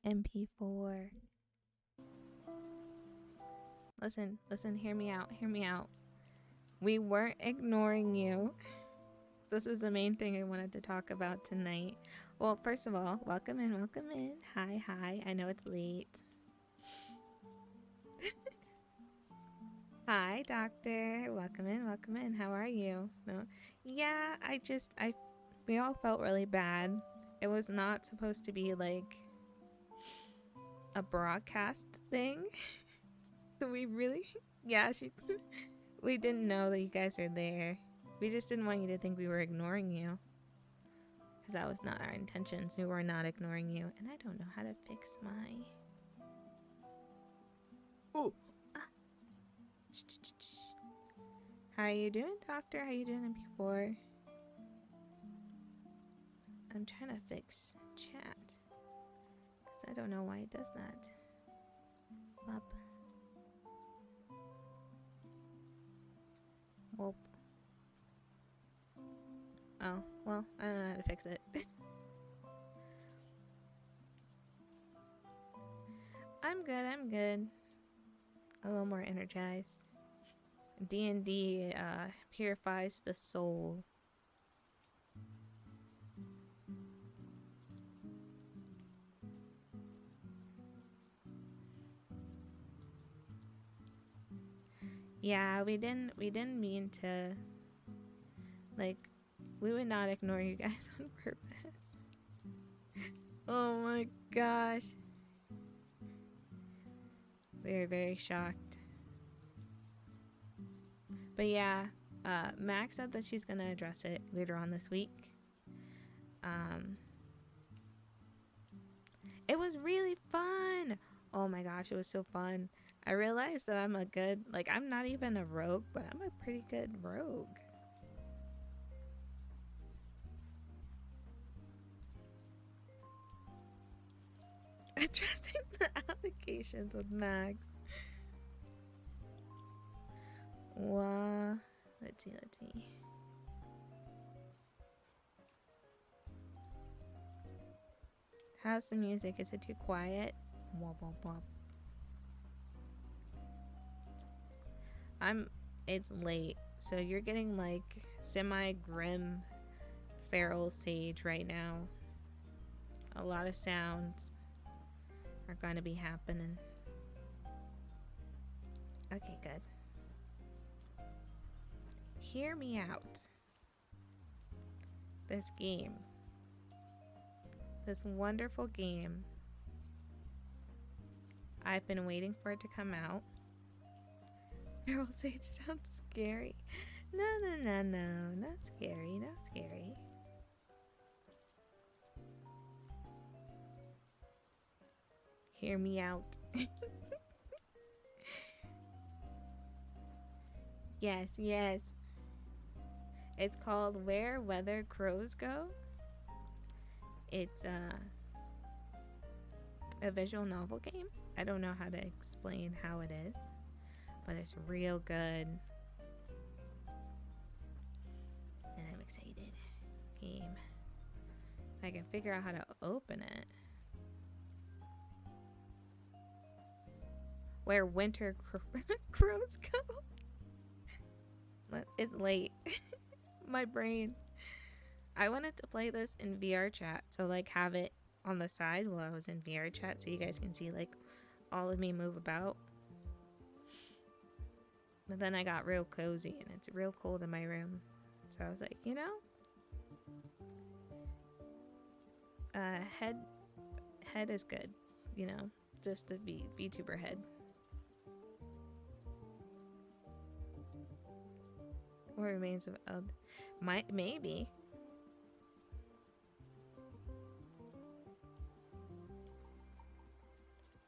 MP4. Listen, hear me out. We weren't ignoring you. This is the main thing I wanted to talk about tonight. Well, first of all, welcome in. Hi. I know it's late. Hi, doctor. Welcome in. How are you? No. Yeah, we all felt really bad. It was not supposed to be like a broadcast thing. So we didn't know that you guys are there. We just didn't want you to think we were ignoring you. Because that was not our intentions. We were not ignoring you. And I don't know how to fix my... Oh! How are you doing, doctor? How are you doing before? I'm trying to fix chat. Because I don't know why it does that. Up. Whoop. Oh, well, I don't know how to fix it. I'm good. A little more energized. D&D purifies the soul. Yeah, we didn't mean to, like, we would not ignore you guys on purpose. Oh my gosh. We were very shocked. But yeah, Max said that she's gonna address it later on this week. It was really fun. Oh my gosh, it was so fun. I realized that I'm I'm not even a rogue, but I'm a pretty good rogue. Addressing the allegations with Max. Wow. Let's see. How's the music? Is it too quiet? Womp womp womp. It's late, so you're getting like semi-grim feral sage right now. A lot of sounds are going to be happening. Okay, good. Hear me out. This game. This wonderful game. I've been waiting for it to come out. Feral sage sounds scary. No. Not scary. Hear me out. Yes. It's called Where Weather Crows Go. It's a visual novel game. I don't know how to explain how it is, but it's real good. And I'm excited. Game. If I can figure out how to open it. Where winter crows go. It's late. My brain. I wanted to play this in VR chat, so like have it on the side while I was in VR chat so you guys can see like all of me move about. But then I got real cozy and it's real cold in my room. So I was like, you know? Head is good, you know, just to be VTuber head. What remains of maybe.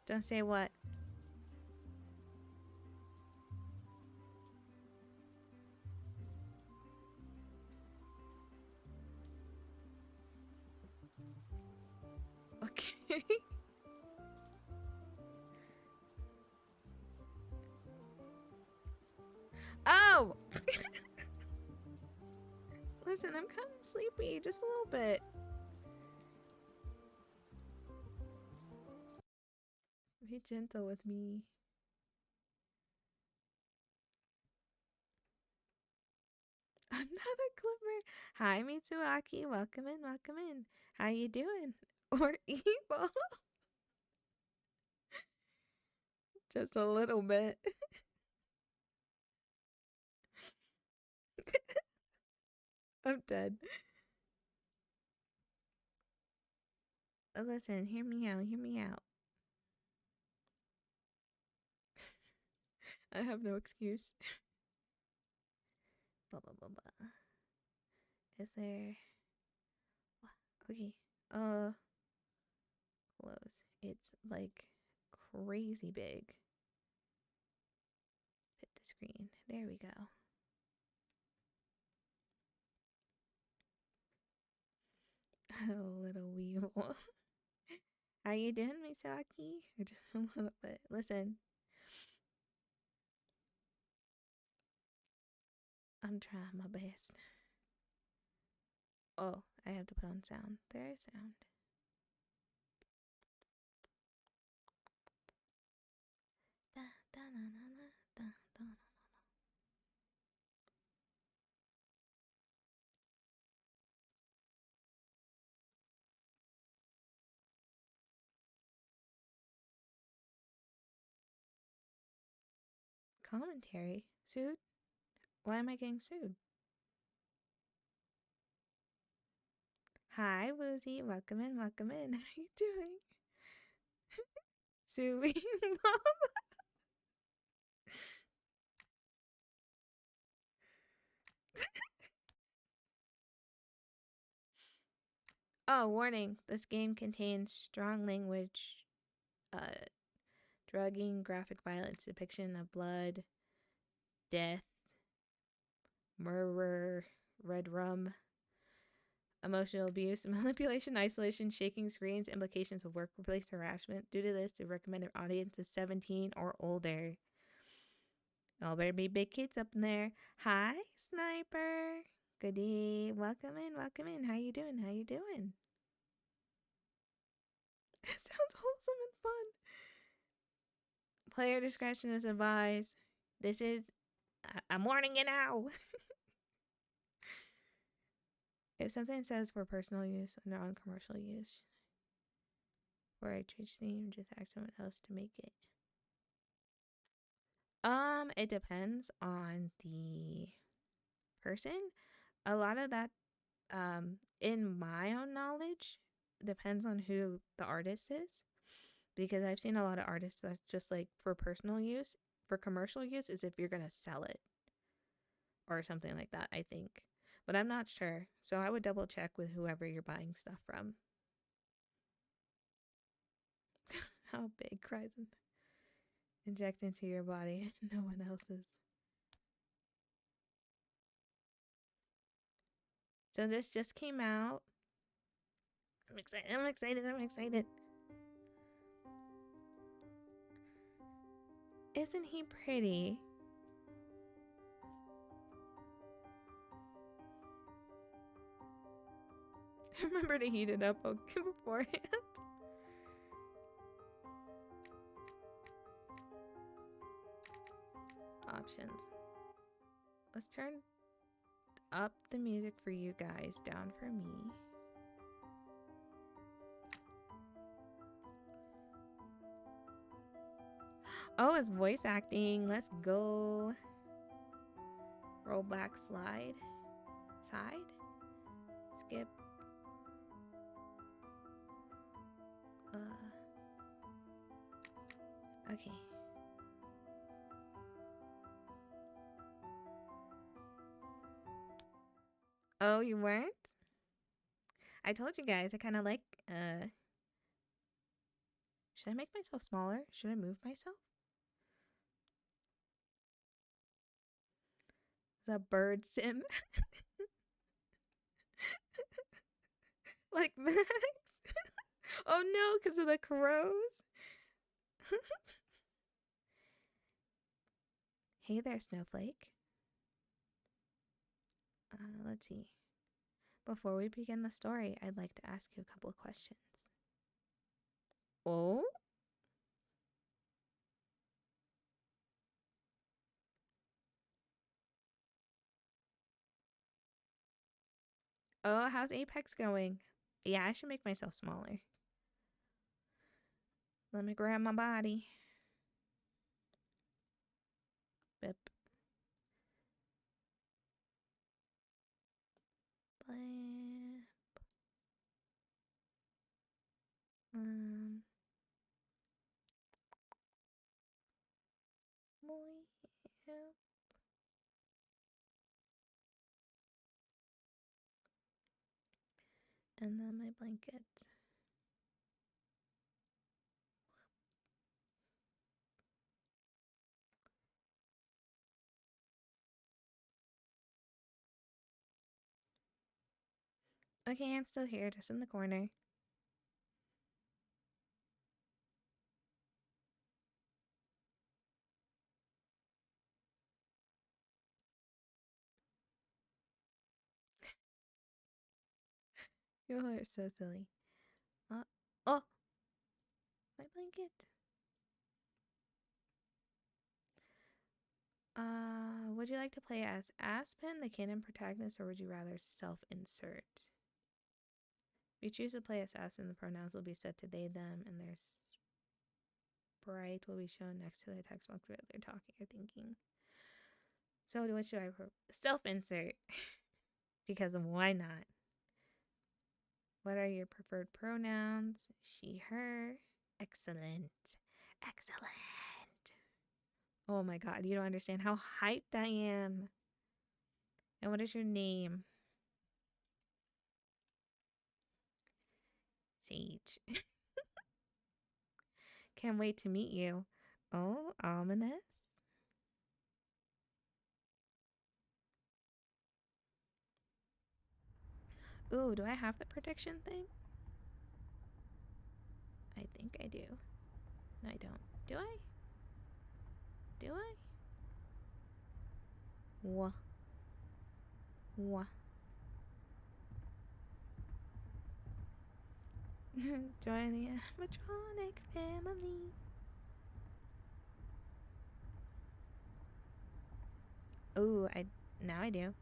Don't say what. Okay. Oh! Listen, I'm kind of sleepy, just a little bit. Be gentle with me. I'm not a clipper. Hi, Mitsuaki. Welcome in, welcome in. How you doing? Or evil? Just a little bit. I'm dead. Listen, hear me out, hear me out. I have no excuse. Blah, blah, blah, blah. Is there... Okay. Close. It's like crazy big. Fit the screen. There we go. A little weevil. How you doing, Misaki? Just a little bit. Listen. I'm trying my best. Oh, I have to put on sound. There is sound. Da, da, na, na, na, da, da. Commentary? Sued? Why am I getting sued? Hi, Woozy. Welcome in, welcome in. How you doing? Suing mom? Oh, warning. This game contains strong language, drugging, graphic violence, depiction of blood, death, murder, red rum, emotional abuse, manipulation, isolation, shaking screens, implications of workplace harassment. Due to this, the recommended audience is 17 or older. Y'all better be big kids up in there. Hi, Sniper. Good day. Welcome in, welcome in. How you doing? How you doing? It sounds wholesome and fun. Player discretion is advised. This is... I'm warning you now. If something says for personal use or non-commercial use, or I Twitch stream, just ask someone else to make it. It depends on the person. A lot of that, in my own knowledge, depends on who the artist is. Because I've seen a lot of artists that's just like for personal use. For commercial use is if you're gonna sell it or something like that, I think. But I'm not sure. So I would double check with whoever you're buying stuff from. How big cries and inject into your body. No one else's. So this just came out. I'm excited. I'm excited. I'm excited. Isn't he pretty? Remember to heat it up beforehand. Options. Let's turn up the music for you guys, down for me. Oh, it's voice acting. Let's go. Roll back, slide, side, skip. Okay. Oh, you weren't? I told you guys I kind of like, should I make myself smaller? Should I move myself? The bird sim. Like Max. Oh no, because of the crows. Hey there, Snowflake. Let's see. Before we begin the story, I'd like to ask you a couple of questions. Oh? Oh, how's Apex going? Yeah, I should make myself smaller. Let me grab my body. Bip. Blam. Um. Yep. And then my blanket. Okay, I'm still here, just in the corner. You are so silly. Oh, my blanket. Would you like to play as Aspen, the canon protagonist, or would you rather self-insert? If you choose to play as Aspen, the pronouns will be set to they, them, and their sprite will be shown next to the text box where they're talking or thinking. So what should I self-insert? Because why not? What are your preferred pronouns? She, her. Excellent. Excellent. Oh my god, you don't understand how hyped I am. And what is your name? Sage. Can't wait to meet you. Oh, ominous. Ooh, do I have the protection thing? I think I do. No, I don't. Do I? Do I? Wah. Wah. Join the animatronic family. Ooh, now I do.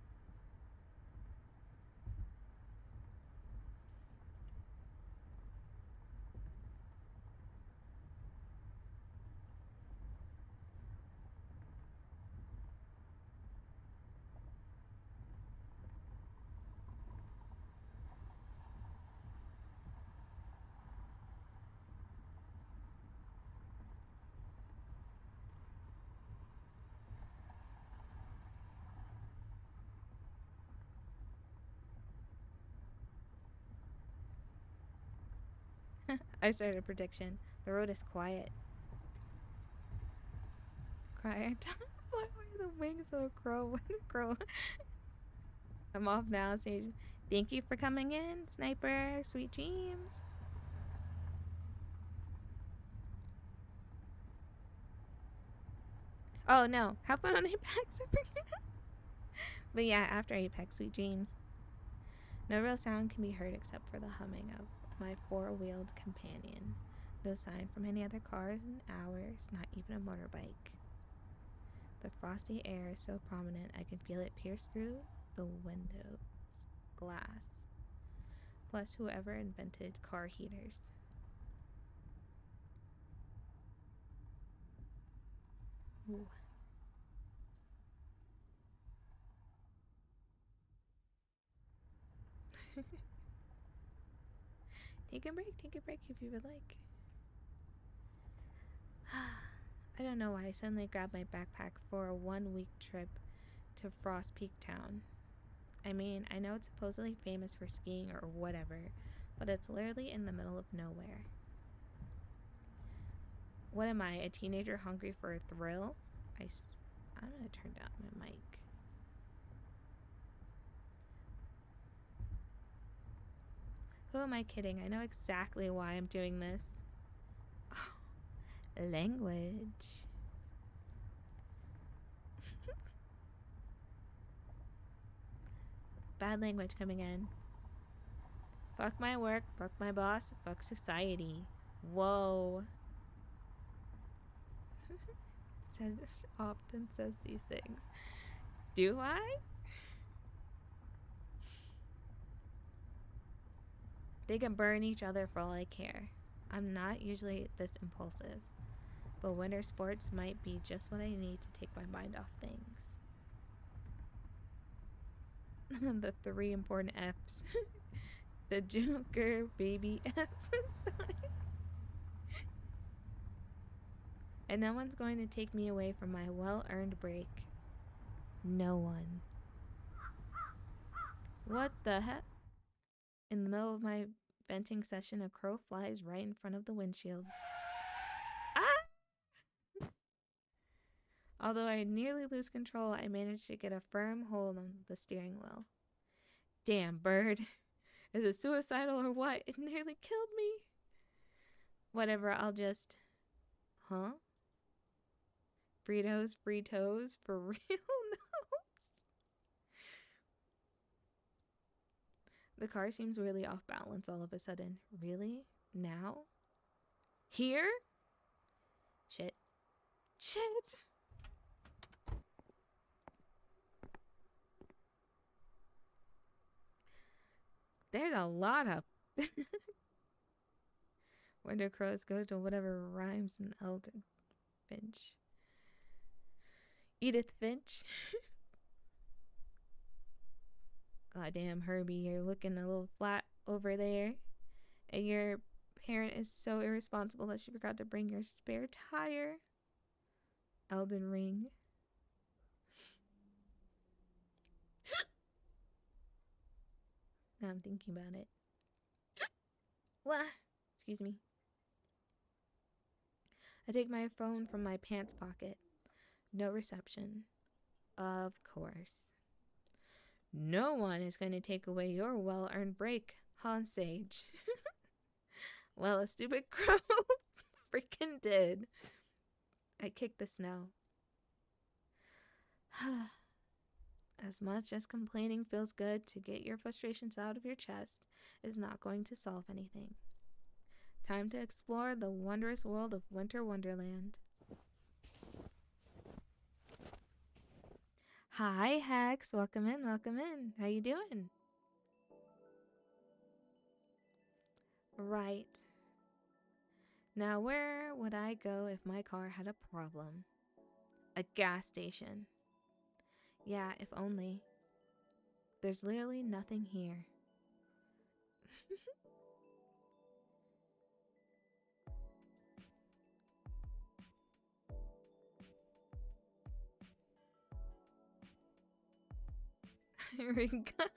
I started a prediction. The road is quiet. Cry. Fly away the wings of a crow. Crow. I'm off now, Sage. Thank you for coming in, Sniper. Sweet dreams. Oh no, have fun on Apex. But yeah, after Apex, sweet dreams. No real sound can be heard except for the humming of my four-wheeled companion. No sign from any other cars in hours, not even a motorbike. The frosty air is so prominent I can feel it pierce through the window's glass. Plus, whoever invented car heaters. Ooh. Take a break if you would like. I don't know why I suddenly grabbed my backpack for a 1 week trip to Frost Peak Town. I mean, I know it's supposedly famous for skiing or whatever, but it's literally in the middle of nowhere. What am I, a teenager hungry for a thrill? I'm gonna turn down my mic. Who am I kidding? I know exactly why I'm doing this. Language. Bad language coming in. Fuck my work, fuck my boss, fuck society. Whoa. Often says these things. Do I? They can burn each other for all I care. I'm not usually this impulsive, but winter sports might be just what I need to take my mind off things. The three important F's. The Joker, baby F's inside. And no one's going to take me away from my well-earned break. No one. What the heck? In the middle of my venting session, a crow flies right in front of the windshield. Ah! Although I nearly lose control, I managed to get a firm hold on the steering wheel. Damn bird. Is it suicidal or what? It nearly killed me. Whatever, I'll just... Huh? Fritos, free toes? For real? No. The car seems really off balance all of a sudden. Really? Now? Here? Shit. Shit! There's a lot of... Winter crows go to whatever rhymes in Elder Finch. Edith Finch. Goddamn, Herbie, you're looking a little flat over there. And your parent is so irresponsible that she forgot to bring your spare tire. Elden Ring. Now I'm thinking about it. What? Excuse me. I take my phone from my pants pocket. No reception. Of course. No one is going to take away your well-earned break, huh, Sage? Well, a stupid crow freaking did. I kicked the snow. As much as complaining feels good, to get your frustrations out of your chest is not going to solve anything. Time to explore the wondrous world of Winter Wonderland. Hi, Hex. Welcome in, welcome in. How you doing? Right. Now, where would I go if my car had a problem? A gas station. Yeah, if only. There's literally nothing here. Guys.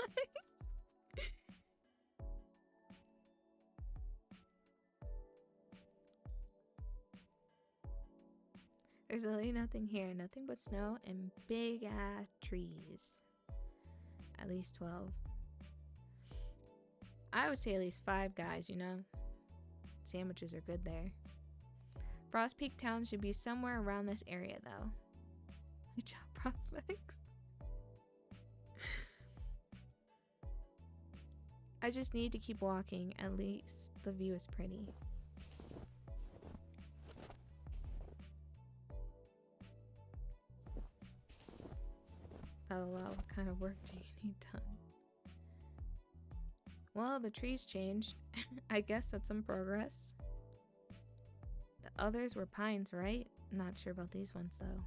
There's literally nothing here. Nothing but snow and big ass trees. At least 12. I would say at least 5 guys, you know. Sandwiches are good there. Frost Peak Town should be somewhere around this area, though. Good job, Prospects. I just need to keep walking. At least the view is pretty. Oh wow, what kind of work do you need done? Well, the trees changed. I guess that's some progress. The others were pines, right? Not sure about these ones though.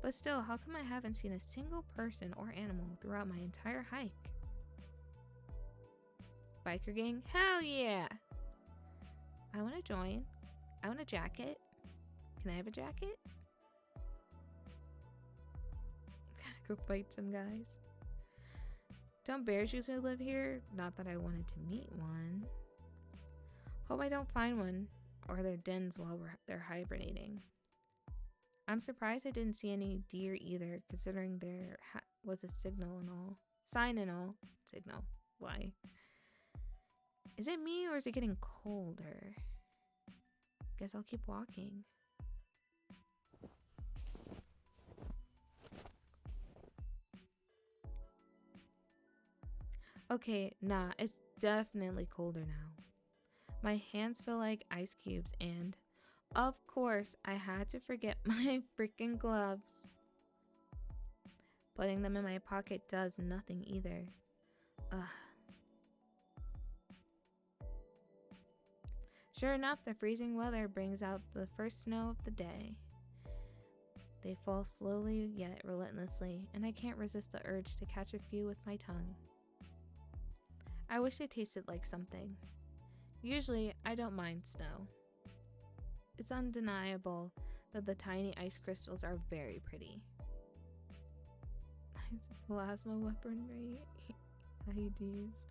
But still, how come I haven't seen a single person or animal throughout my entire hike? Biker gang? Hell yeah! I want to join. I want a jacket. Can I have a jacket? Go fight some guys. Don't bears usually live here? Not that I wanted to meet one. Hope I don't find one or their dens while they're hibernating. I'm surprised I didn't see any deer either, considering there was a signal and all. Sign and all. Signal. Why? Is it me or is it getting colder? Guess I'll keep walking. Okay, nah, it's definitely colder now. My hands feel like ice cubes and, of course, I had to forget my freaking gloves. Putting them in my pocket does nothing either. Ugh. Sure enough, the freezing weather brings out the first snow of the day. They fall slowly yet relentlessly, and I can't resist the urge to catch a few with my tongue. I wish they tasted like something. Usually, I don't mind snow. It's undeniable that the tiny ice crystals are very pretty. It's plasma weaponry, IEDs,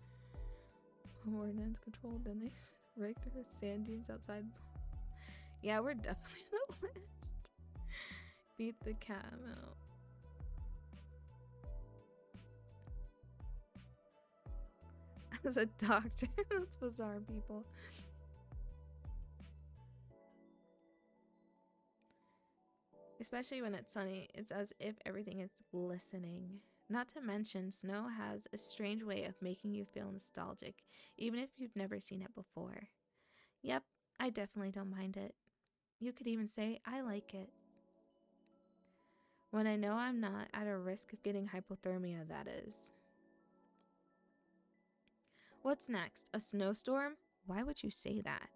ordnance control, then they rigged her sand dunes outside. Yeah, we're definitely on the list. Beat the cat out. As a doctor, that's bizarre, people. Especially when it's sunny, it's as if everything is glistening. Not to mention, snow has a strange way of making you feel nostalgic, even if you've never seen it before. Yep, I definitely don't mind it. You could even say I like it. When I know I'm not at a risk of getting hypothermia, that is. What's next? A snowstorm? Why would you say that?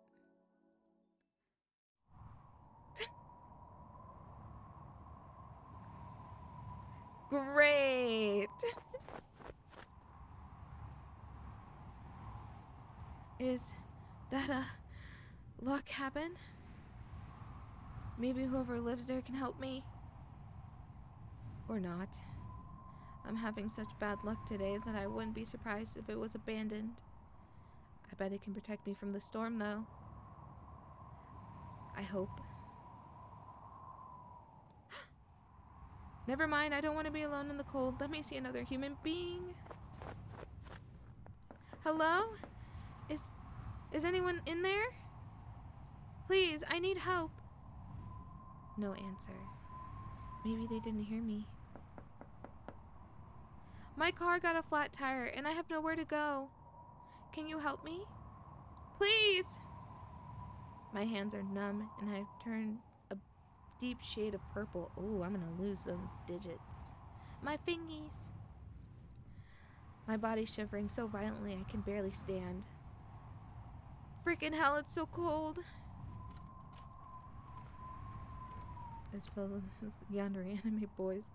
Great! Is that a log cabin? Maybe whoever lives there can help me? Or not. I'm having such bad luck today that I wouldn't be surprised if it was abandoned. I bet it can protect me from the storm, though. I hope. Never mind, I don't want to be alone in the cold. Let me see another human being. Hello? Is anyone in there? Please, I need help. No answer. Maybe they didn't hear me. My car got a flat tire and I have nowhere to go. Can you help me? Please! My hands are numb and I've turned a deep shade of purple. Ooh, I'm gonna lose those digits. My fingies. My body's shivering so violently I can barely stand. Freaking hell, it's so cold. It's full of yonder anime boys.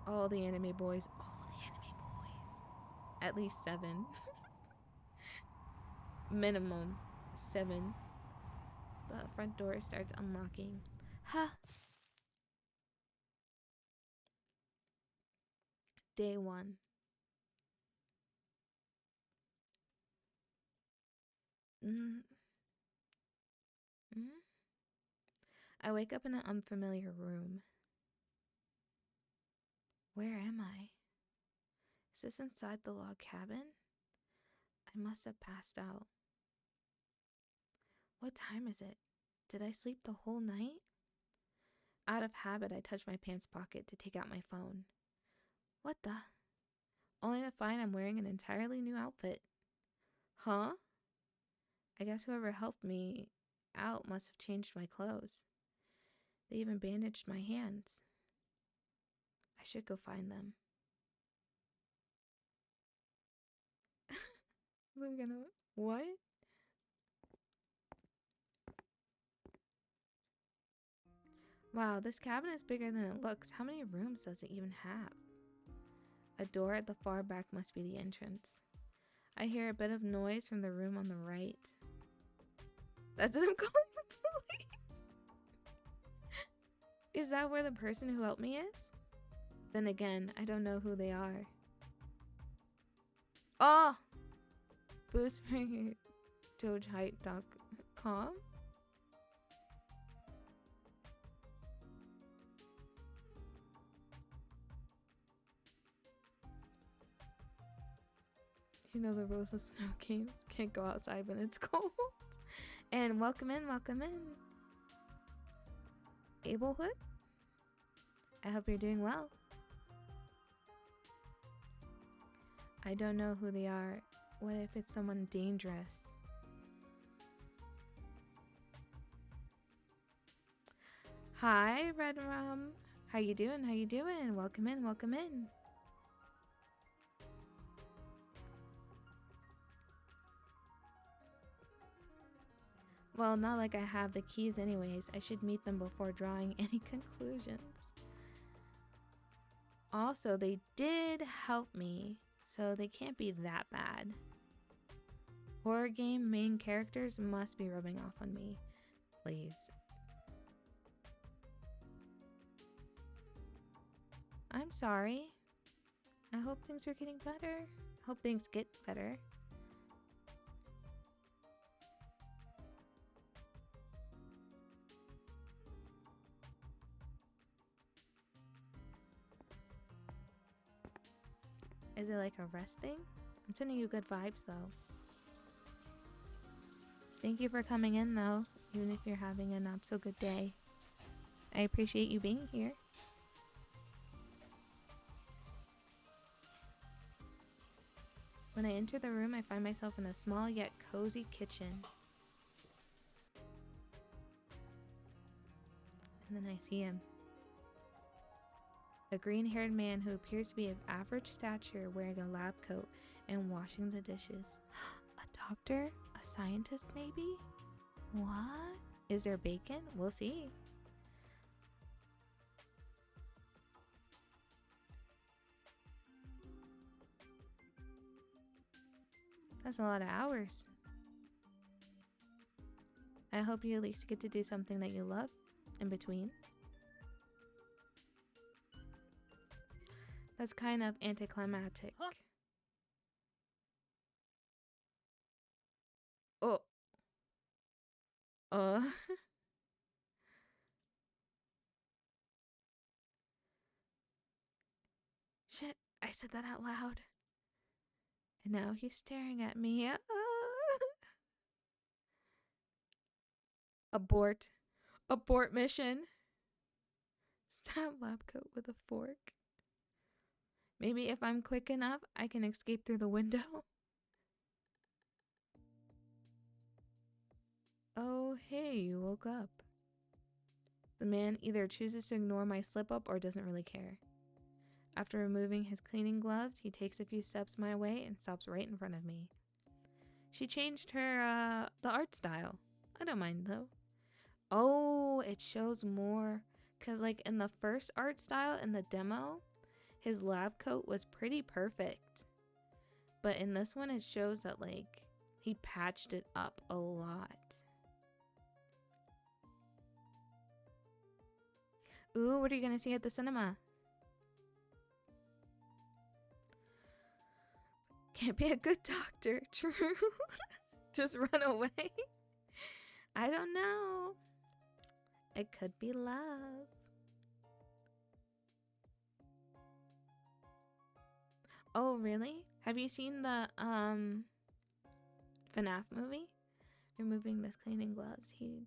All the anime boys. All the anime boys. At least 7. Minimum 7. The front door starts unlocking. Huh. Day 1. I wake up in an unfamiliar room. Where am I? Is this inside the log cabin? I must have passed out. What time is it? Did I sleep the whole night? Out of habit, I touch my pants pocket to take out my phone. What the? Only to find I'm wearing an entirely new outfit. Huh? I guess whoever helped me out must have changed my clothes. They even bandaged my hands. I should go find them. We're gonna... What? Wow, this cabin is bigger than it looks. How many rooms does it even have? A door at the far back must be the entrance. I hear a bit of noise from the room on the right. That's what I'm calling the police. Is that where the person who helped me is? Then again, I don't know who they are. Oh! BoostMyDogeHeight.com? You know the rules of snow games. Can't go outside when it's cold. And welcome in, welcome in. Ablehood? I hope you're doing well. I don't know who they are. What if it's someone dangerous? Hi, Red Rum. How you doing? How you doing? Welcome in, welcome in. Well, not like I have the keys anyways. I should meet them before drawing any conclusions. Also, they did help me, so they can't be that bad. Horror game main characters must be rubbing off on me. Please. I'm sorry. I hope things are getting better. Hope things get better. Is it like a rest thing? I'm sending you good vibes though. Thank you for coming in though, even if you're having a not so good day. I appreciate you being here. When I enter the room, I find myself in a small yet cozy kitchen. And then I see him. A green-haired man who appears to be of average stature, wearing a lab coat and washing the dishes. A doctor? A scientist, maybe? What? Is there bacon? We'll see. That's a lot of hours. I hope you at least get to do something that you love in between. That's kind of anticlimactic. Oh. Shit, I said that out loud. And now he's staring at me. Abort. Abort mission. Stab lab coat with a fork. Maybe if I'm quick enough, I can escape through the window. Oh, hey, you woke up. The man either chooses to ignore my slip-up or doesn't really care. After removing his cleaning gloves, he takes a few steps my way and stops right in front of me. She changed her, the art style. I don't mind, though. Oh, it shows more. Because, like, in the first art style in the demo, his lab coat was pretty perfect. But in this one, it shows that, like, he patched it up a lot. Ooh, what are you going to see at the cinema? Can't be a good doctor, true. Just run away. I don't know. It could be love. Oh, really? Have you seen the FNAF movie? Removing this cleaning gloves, he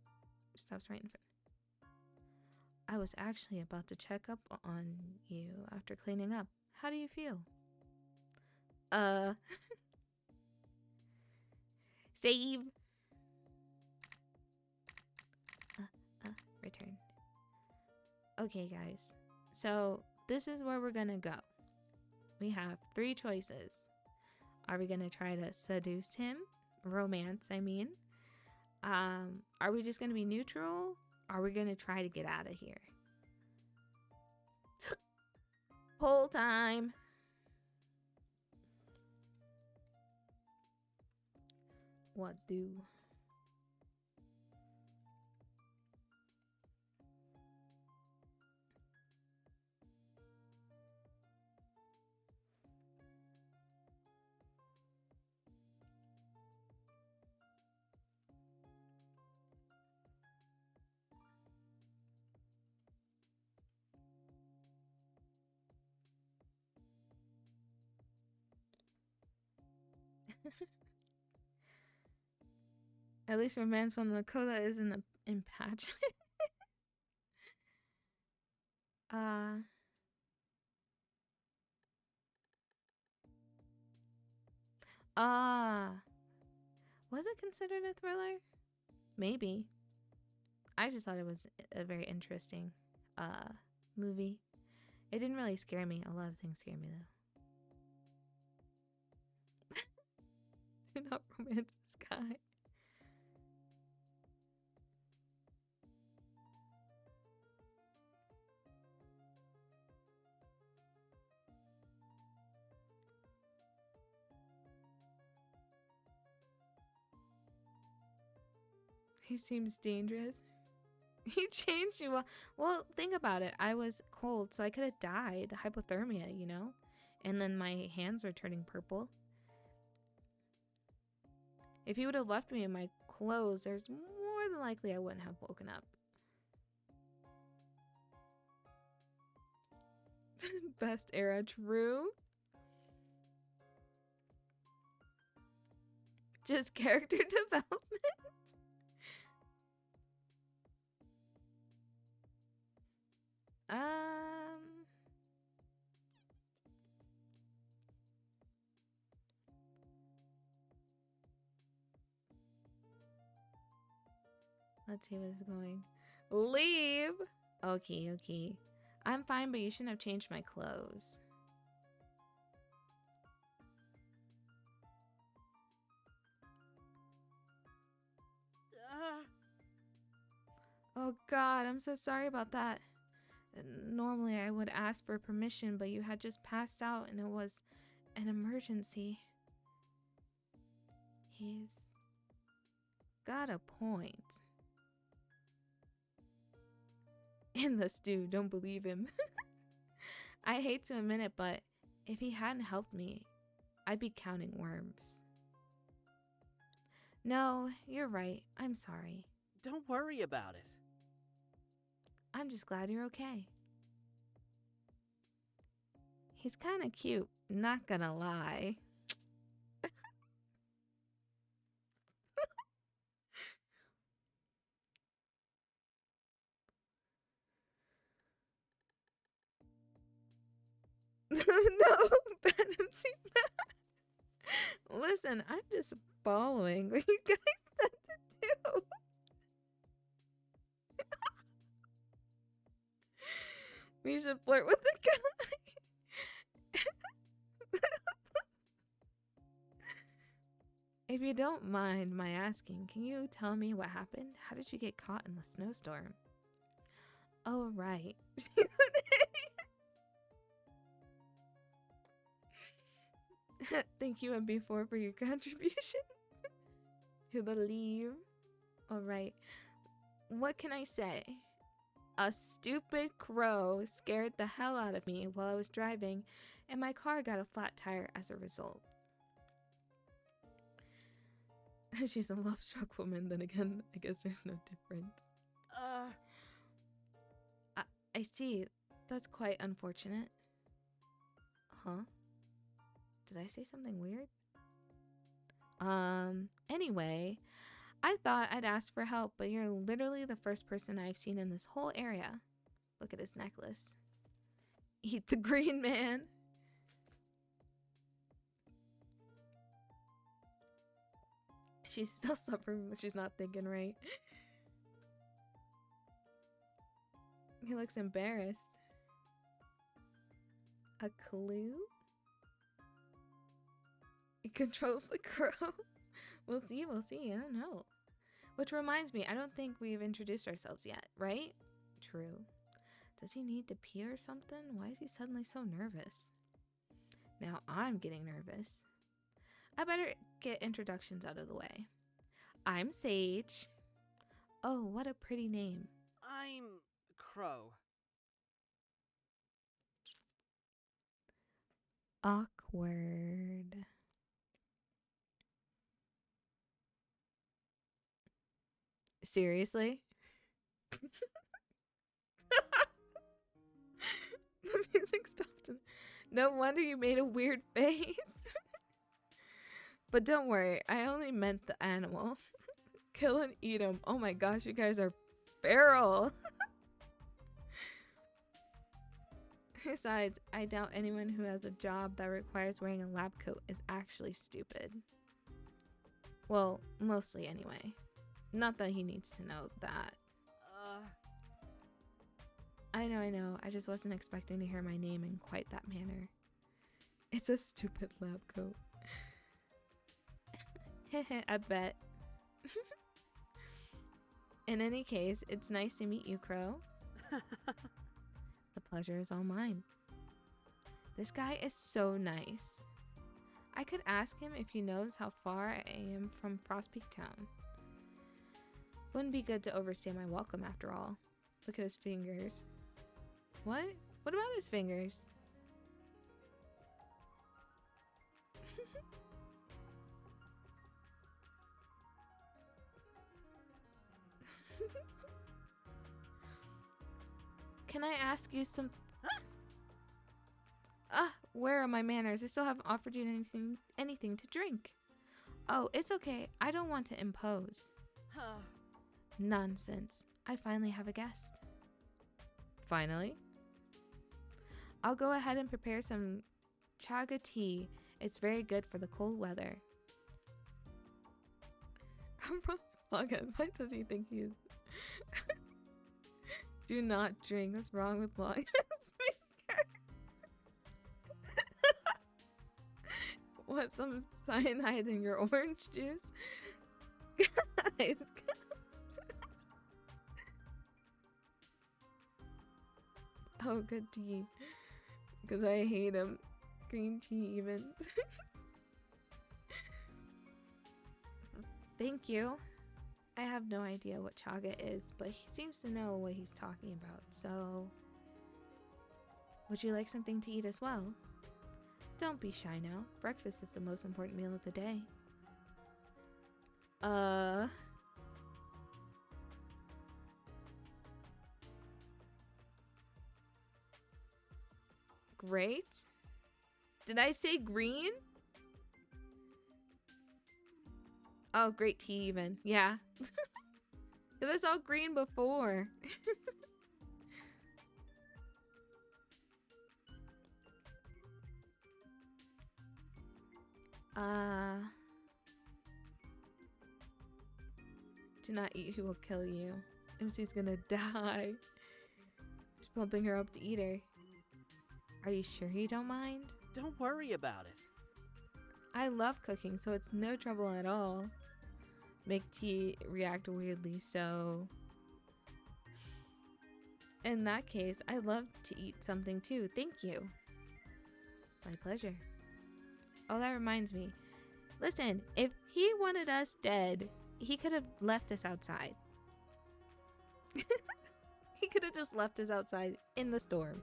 stops right in front. I was actually about to check up on you after cleaning up. How do you feel? Save. Return. Okay, guys. So this is where we're gonna go. We have 3 choices. Are we gonna try to seduce him? Romance, I mean. Are we just gonna be neutral? Are we gonna try to get out of here? Whole time. What do? At least romance from the coda isn't in patch. Was it considered a thriller? Maybe. I just thought it was a very interesting movie. It didn't really scare me. A lot of things scare me though. Do not romance this guy. He seems dangerous. He changed you. Well, think about it. I was cold, so I could have died. Hypothermia, you know? And then my hands were turning purple. If he would have left me in my clothes, there's more than likely I wouldn't have woken up. Best era, true. Just character development. Let's see what's going. Leave. Okay, okay. I'm fine, but you shouldn't have changed my clothes. Oh God, I'm so sorry about that. Normally I would ask for permission, but you had just passed out and it was an emergency. He's got a point. In the stew, don't believe him. I hate to admit it, but if he hadn't helped me, I'd be counting worms. No, you're right. I'm sorry. Don't worry about it. I'm just glad you're okay. He's kind of cute, not gonna lie. No, bad MC Matt. Listen, I'm just following what you guys said to do. We should flirt with the guy. If you don't mind my asking, can you tell me what happened? How did you get caught in the snowstorm? Oh, right. Thank you, MB4, for your contribution to the leave. Alright. What can I say? A stupid crow scared the hell out of me while I was driving, and my car got a flat tire as a result. She's a love-struck woman, then again, I guess there's no difference. I see. That's quite unfortunate. Huh? Did I say something weird? Anyway, I thought I'd ask for help, but you're literally the first person I've seen in this whole area. Look at his necklace. Eat the green man. She's still suffering, but she's not thinking right. He looks embarrassed. A clue? It controls the crow. We'll see, we'll see. I don't know. Which reminds me, I don't think we've introduced ourselves yet, right? True. Does he need to pee or something? Why is he suddenly so nervous? Now I'm getting nervous. I better get introductions out of the way. I'm Sage. Oh, what a pretty name. I'm Crow. Awkward. Seriously? The music stopped. No wonder you made a weird face. But don't worry, I only meant the animal. Kill and eat him. Oh my gosh, you guys are feral. Besides, I doubt anyone who has a job that requires wearing a lab coat is actually stupid. Well, mostly anyway. Not that he needs to know that. I know. I just wasn't expecting to hear my name in quite that manner. It's a stupid lab coat. I bet. In any case, it's nice to meet you, Crow. The pleasure is all mine. This guy is so nice. I could ask him if he knows how far I am from Frostpeak Town. Wouldn't be good to overstay my welcome after all. Look at his fingers. What? What about his fingers? Can I ask you some... where are my manners? I still haven't offered you anything to drink. Oh, it's okay. I don't want to impose. Nonsense. I finally have a guest. Finally? I'll go ahead and prepare some chaga tea. It's very good for the cold weather. Logan, why does he think he's... Do not drink. What's wrong with Logan's fingers? What, some cyanide in your orange juice? Guys. Oh, good tea. Because I hate him. Green tea even. Thank you. I have no idea what chaga is, but he seems to know what he's talking about, so... Would you like something to eat as well? Don't be shy now. Breakfast is the most important meal of the day. Great. Did I say green? Oh, great tea even. Yeah. Because I saw green before. Do not eat, who will kill you. MC's gonna die. Just bumping her up to eat her. Are you sure you don't mind? Don't worry about it. I love cooking, so it's no trouble at all. Make tea react weirdly, so... In that case, I'd love to eat something too. Thank you. My pleasure. Oh, that reminds me. Listen, if he wanted us dead, he could have left us outside. He could have just left us outside in the storm.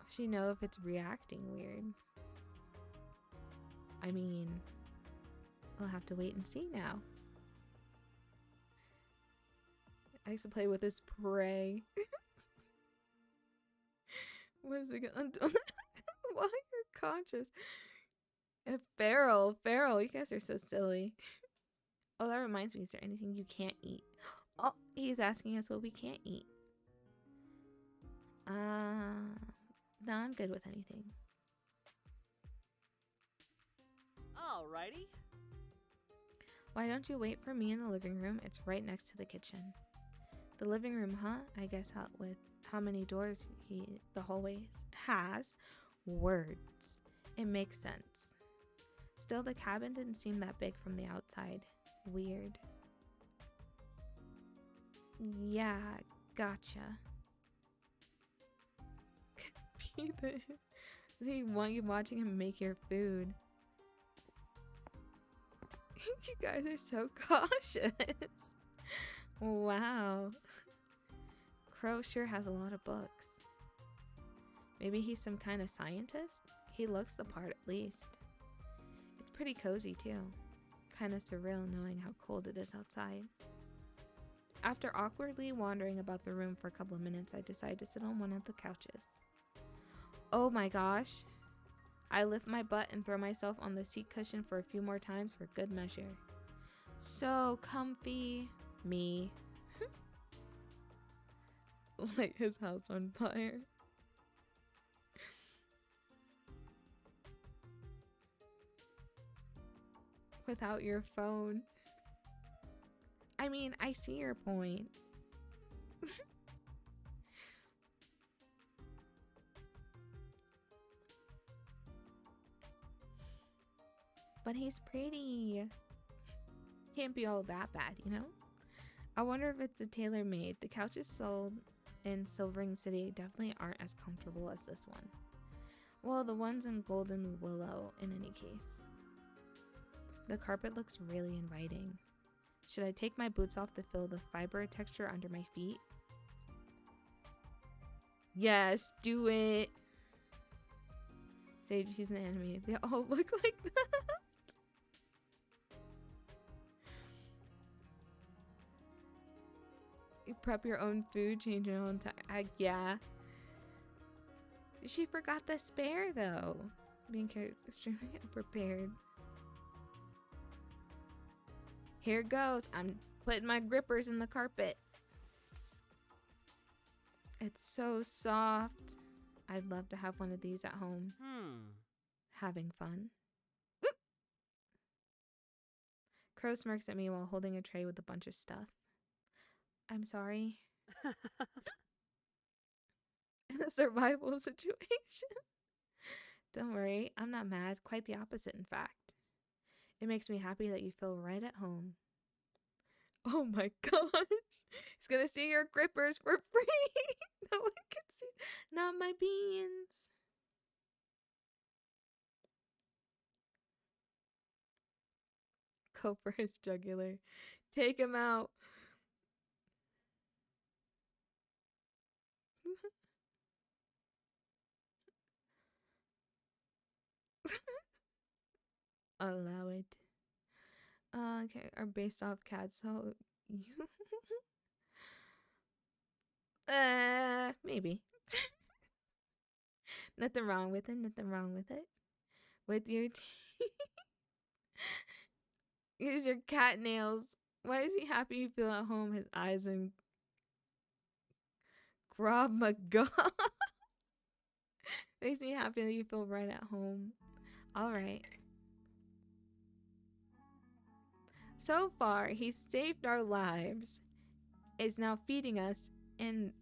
She know if it's reacting weird. I mean, we'll have to wait and see now. I used to play with his prey. What is it gonna do? Why you're conscious? Feral, you guys are so silly. Oh, that reminds me, is there anything you can't eat? Oh, he's asking us what we can't eat. No, I'm good with anything. Alrighty. Why don't you wait for me in the living room? It's right next to the kitchen. The living room, huh? I guess with how many doors the hallway has. Words. It makes sense. Still, the cabin didn't seem that big from the outside. Weird. Yeah, gotcha. They want you watching him make your food. You guys are so cautious. Wow. Crow sure has a lot of books. Maybe he's some kind of scientist? He looks the part at least. It's pretty cozy too. Kind of surreal knowing how cold it is outside. After awkwardly wandering about the room for a couple of minutes, I decide to sit on one of the couches. Oh my gosh. I lift my butt and throw myself on the seat cushion for a few more times for good measure. So comfy. Me. Light his house on fire. Without your phone. I mean, I see your point. But he's pretty. Can't be all that bad, you know? I wonder if it's a tailor-made. The couches sold in Silvering City definitely aren't as comfortable as this one. Well, the ones in Golden Willow in any case. The carpet looks really inviting. Should I take my boots off to feel the fiber texture under my feet? Yes, do it. Sage, he's an enemy. They all look like that. You prep your own food, change your own time. Yeah. She forgot the spare though. Being extremely unprepared. Here goes. I'm putting my grippers in the carpet. It's so soft. I'd love to have one of these at home. Having fun. Whoop. Crow smirks at me while holding a tray with a bunch of stuff. I'm sorry. In a survival situation. Don't worry, I'm not mad. Quite the opposite, in fact. It makes me happy that you feel right at home. Oh my gosh. He's gonna see your grippers for free. No one can see. Not my beans. Go for his jugular. Take him out. Allow it. Okay, are based off cats, so you maybe. Nothing wrong with it, nothing wrong with it. With your use your cat nails. Why is he happy you feel at home? His eyes and Krav Maga. Makes me happy that you feel right at home. Alright. So far, he's saved our lives, is now feeding us, and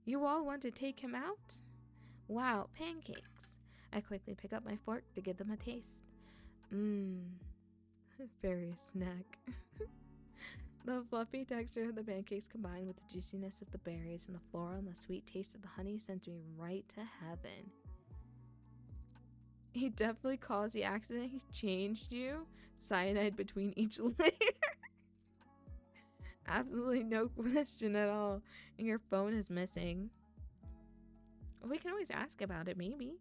you all want to take him out? Wow, pancakes. I quickly pick up my fork to give them a taste. Very snack. The fluffy texture of the pancakes combined with the juiciness of the berries and the floral and the sweet taste of the honey sent me right to heaven. He definitely caused the accident. He changed you. Cyanide between each layer. Absolutely no question at all. And your phone is missing. We can always ask about it, maybe.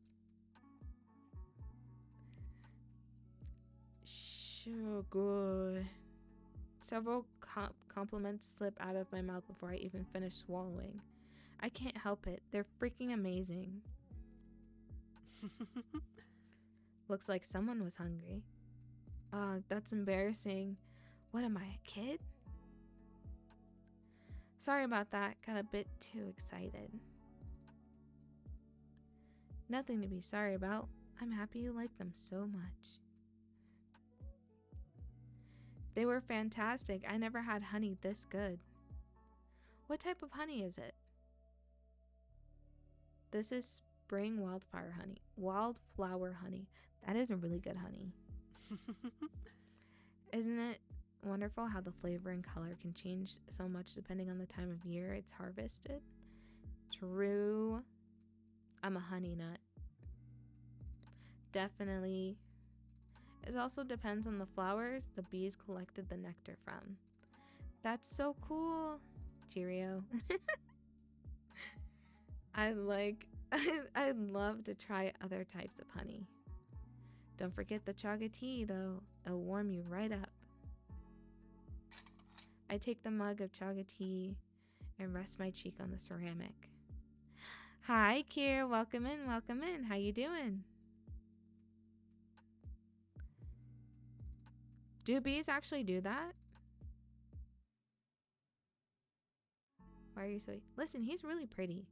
So good. Several compliments slip out of my mouth before I even finish swallowing. I can't help it. They're freaking amazing. Looks like someone was hungry. That's embarrassing. What am I, a kid? Sorry about that. Got a bit too excited. Nothing to be sorry about. I'm happy you like them so much. They were fantastic. I never had honey this good. What type of honey is it? This is spring wildflower honey. Wildflower honey. That is a really good honey. Isn't it wonderful how the flavor and color can change so much depending on the time of year it's harvested? True. I'm a honey nut. Definitely. It also depends on the flowers the bees collected the nectar from. That's so cool. Cheerio. I'd love to try other types of honey. Don't forget the chaga tea though. It'll warm you right up. I take the mug of chaga tea and rest my cheek on the ceramic. Hi, Kier. Welcome in. Welcome in. How you doing? Do bees actually do that? Why are you so... Listen, he's really pretty.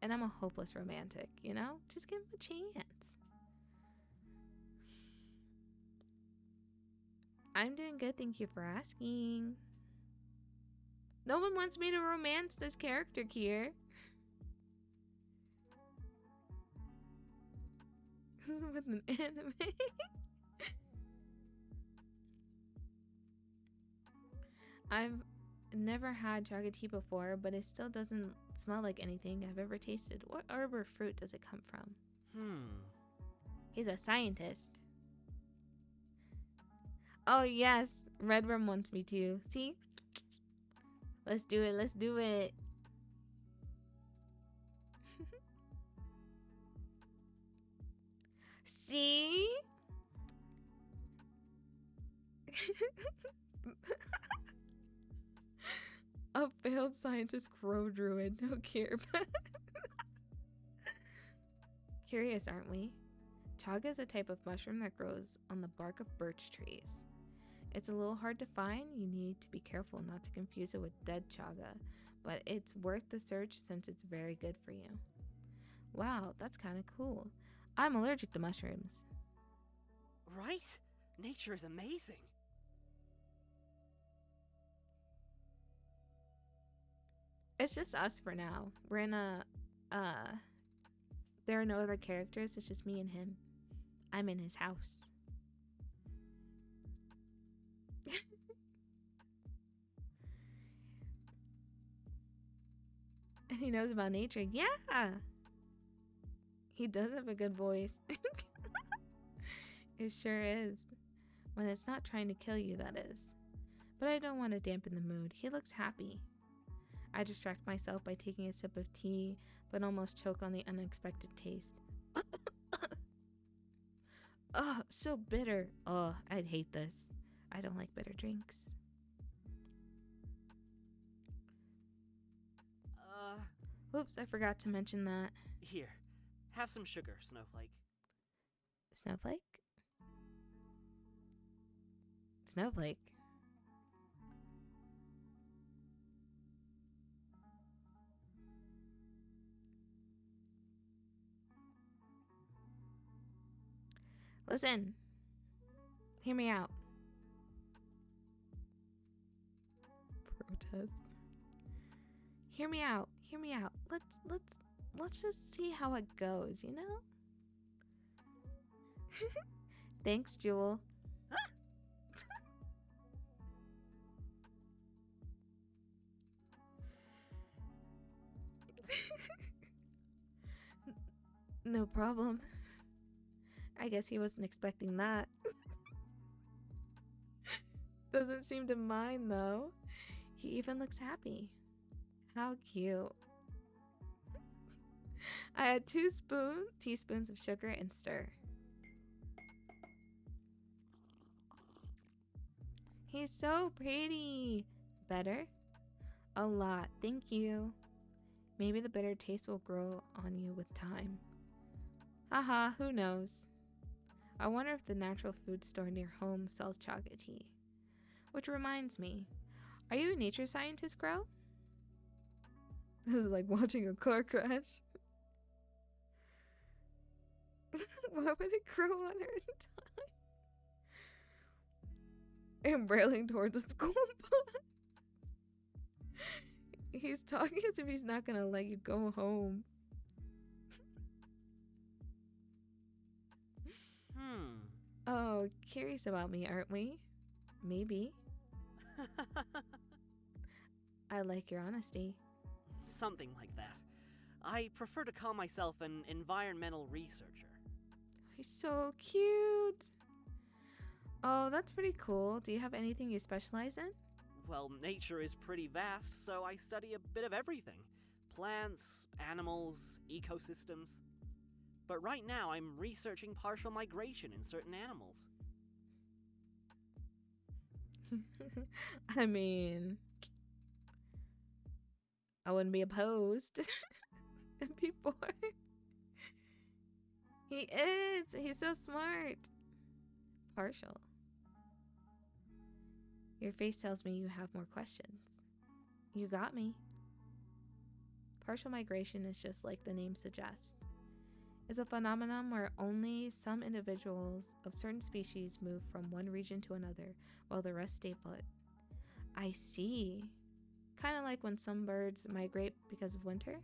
And I'm a hopeless romantic, you know? Just give him a chance. I'm doing good, thank you for asking. No one wants me to romance this character, Kier. With an anime. I've never had chaga tea before, but it still doesn't smell like anything I've ever tasted. What herb or fruit does it come from? He's a scientist. Oh, yes. Redworm wants me to. See? Let's do it. Let's do it. See? A failed scientist crow druid. No care. Curious, aren't we? Chaga is a type of mushroom that grows on the bark of birch trees. It's a little hard to find. You need to be careful not to confuse it with dead chaga, but it's worth the search since it's very good for you. Wow, that's kind of cool. I'm allergic to mushrooms. Right? Nature is amazing. It's just us for now. We're in a, there are no other characters. It's just me and him. I'm in his house. He knows about nature. Yeah! He does have a good voice. It sure is. When it's not trying to kill you, that is. But I don't want to dampen the mood. He looks happy. I distract myself by taking a sip of tea, but almost choke on the unexpected taste. Oh, so bitter. Oh, I'd hate this. I don't like bitter drinks. Oops, I forgot to mention that. Here, have some sugar, Snowflake. Snowflake? Snowflake. Listen. Hear me out. Protest. Hear me out. Hear me out. Let's just see how it goes, you know? Thanks, Jewel. No problem. I guess he wasn't expecting that. Doesn't seem to mind though. He even looks happy. How cute. I add 2 teaspoons of sugar and stir. He's so pretty. Better? A lot, thank you. Maybe the bitter taste will grow on you with time. Haha, who knows? I wonder if the natural food store near home sells chaga tea. Which reminds me, are you a nature scientist, Crow? This is like watching a car crash. Why would it grow on her in time? And railing towards a school bus. He's talking as if he's not gonna let you go home. Oh, curious about me, aren't we? Maybe. I like your honesty. Something like that. I prefer to call myself an environmental researcher. He's so cute. Oh, that's pretty cool. Do you have anything you specialize in? Well, nature is pretty vast, so I study a bit of everything. Plants, animals, ecosystems. But right now, I'm researching partial migration in certain animals. I mean, I wouldn't be opposed. It'd be bored. He is. He's so smart. Partial. Your face tells me you have more questions. You got me. Partial migration is just like the name suggests. It's a phenomenon where only some individuals of certain species move from one region to another while the rest stay put. I see. Kind of like when some birds migrate because of winter?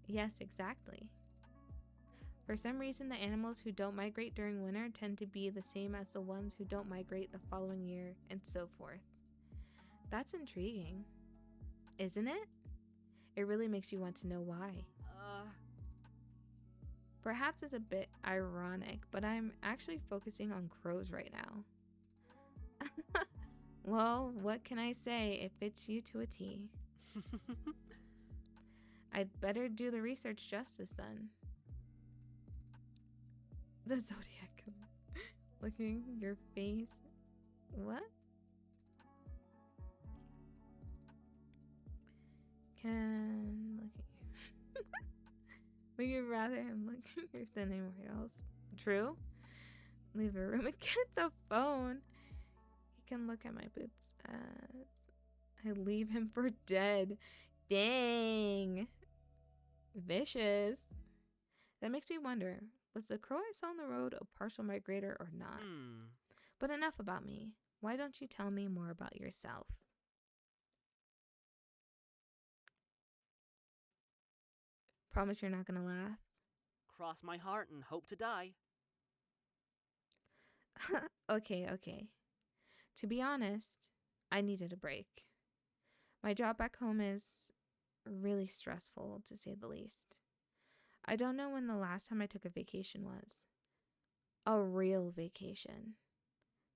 Yes, exactly. For some reason, the animals who don't migrate during winter tend to be the same as the ones who don't migrate the following year, and so forth. That's intriguing, isn't it? It really makes you want to know why. Perhaps it's a bit ironic, but I'm actually focusing on crows right now. Well, what can I say? It fits you to a T. I'd better do the research justice then. The Zodiac. Looking your face. What? Can look at you. Would you rather him look at you than anywhere else? True. Leave the room and get the phone. He can look at my boots as I leave him for dead. Dang. Vicious. That makes me wonder, was the crow I saw on the road a partial migrator or not? But enough about me. Why don't you tell me more about yourself? Promise you're not gonna laugh? Cross my heart and hope to die. Okay. To be honest, I needed a break. My job back home is really stressful, to say the least. I don't know when the last time I took a vacation was. A real vacation.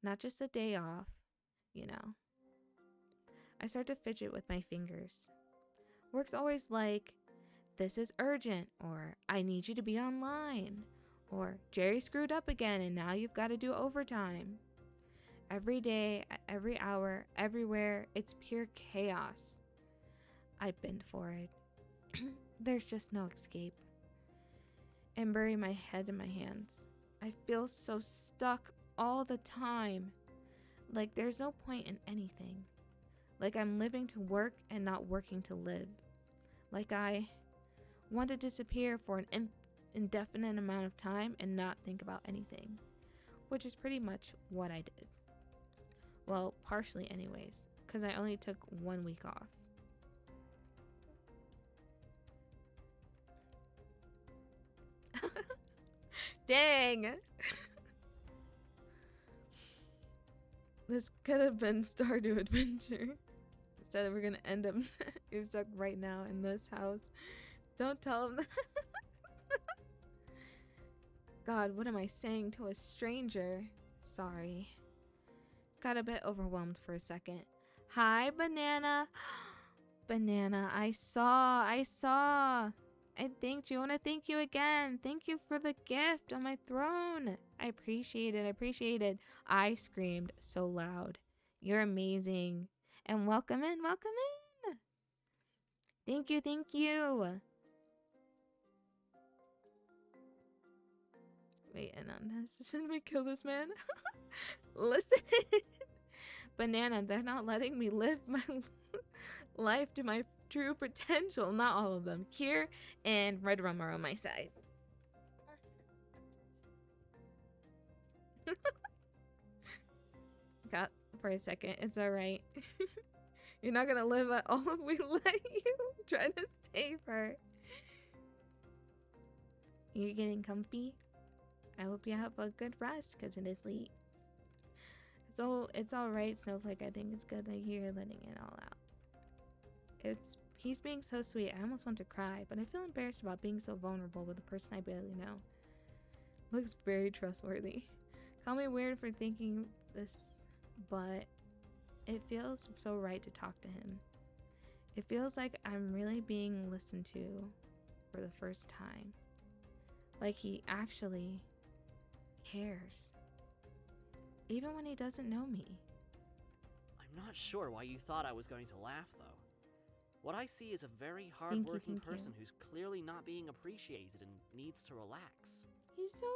Not just a day off, you know. I start to fidget with my fingers. Work's always like, this is urgent, or I need you to be online, or Jerry screwed up again and now you've got to do overtime. Every day, every hour, everywhere, it's pure chaos. I bend for it. There's just no escape. And bury my head in my hands. I feel so stuck all the time. Like there's no point in anything. Like I'm living to work and not working to live. Like I want to disappear for an indefinite amount of time and not think about anything. Which is pretty much what I did. Well, partially anyways, because I only took 1 week off. Dang! This could have been Stardew Adventure. Instead, we're gonna end up you're stuck right now in this house. Don't tell him that. God, what am I saying to a stranger? Sorry. Got a bit overwhelmed for a second. Hi, Banana. Banana, I saw. I thanked you. I want to thank you again. Thank you for the gift on my throne. I appreciate it. I screamed so loud. You're amazing. And welcome in. Thank you. Wait, and on this, shouldn't we kill this man? Listen. Banana, they're not letting me live my life to my true potential. Not all of them. Kier and Red Rum are on my side. Got for a second. It's alright. You're not gonna live at all if we let you. Try to save her. You're getting comfy? I hope you have a good rest because it is late. It's alright, Snowflake. I think it's good that you're letting it all out. He's being so sweet. I almost want to cry, but I feel embarrassed about being so vulnerable with a person I barely know. Looks very trustworthy. Call me weird for thinking this, but it feels so right to talk to him. It feels like I'm really being listened to for the first time. Like he actually cares. Even when he doesn't know me. I'm not sure why you thought I was going to laugh, though. What I see is a very hard-working person who's clearly not being appreciated and needs to relax. He's so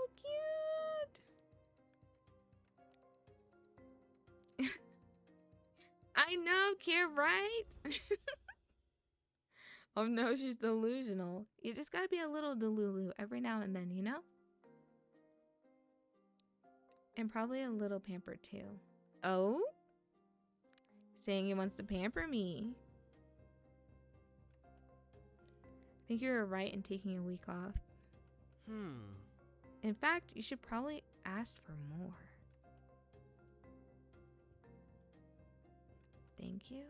cute! I know, Kier, right? Oh no, she's delusional. You just gotta be a little delulu every now and then, you know? And probably a little pampered too. Oh? Saying he wants to pamper me. I think you were right in taking a week off. In fact, you should probably ask for more. Thank you.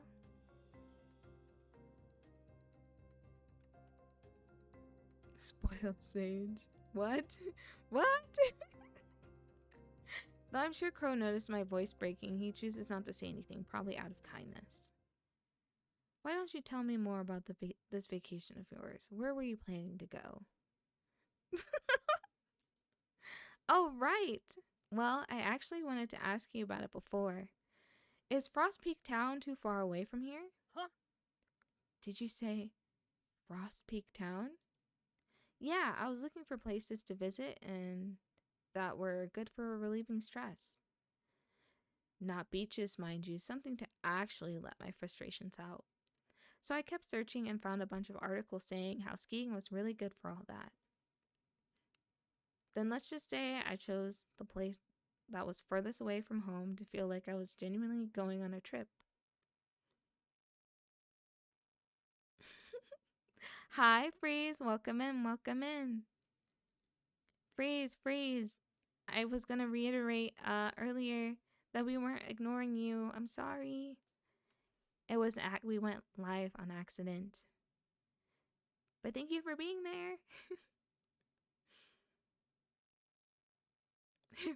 Spoiled sage. What? What? Though I'm sure Crow noticed my voice breaking, he chooses not to say anything, probably out of kindness. Why don't you tell me more about this vacation of yours? Where were you planning to go? Oh, right. Well, I actually wanted to ask you about it before. Is Frost Peak Town too far away from here? Huh? Did you say Frost Peak Town? Yeah, I was looking for places to visit and that were good for relieving stress. Not beaches, mind you, something to actually let my frustrations out. So I kept searching and found a bunch of articles saying how skiing was really good for all that. Then let's just say I chose the place that was furthest away from home to feel like I was genuinely going on a trip. Hi, Freeze. Welcome in. Welcome in. Freeze, Freeze. I was going to reiterate earlier that we weren't ignoring you. I'm sorry. It was we went live on accident. But thank you for being there.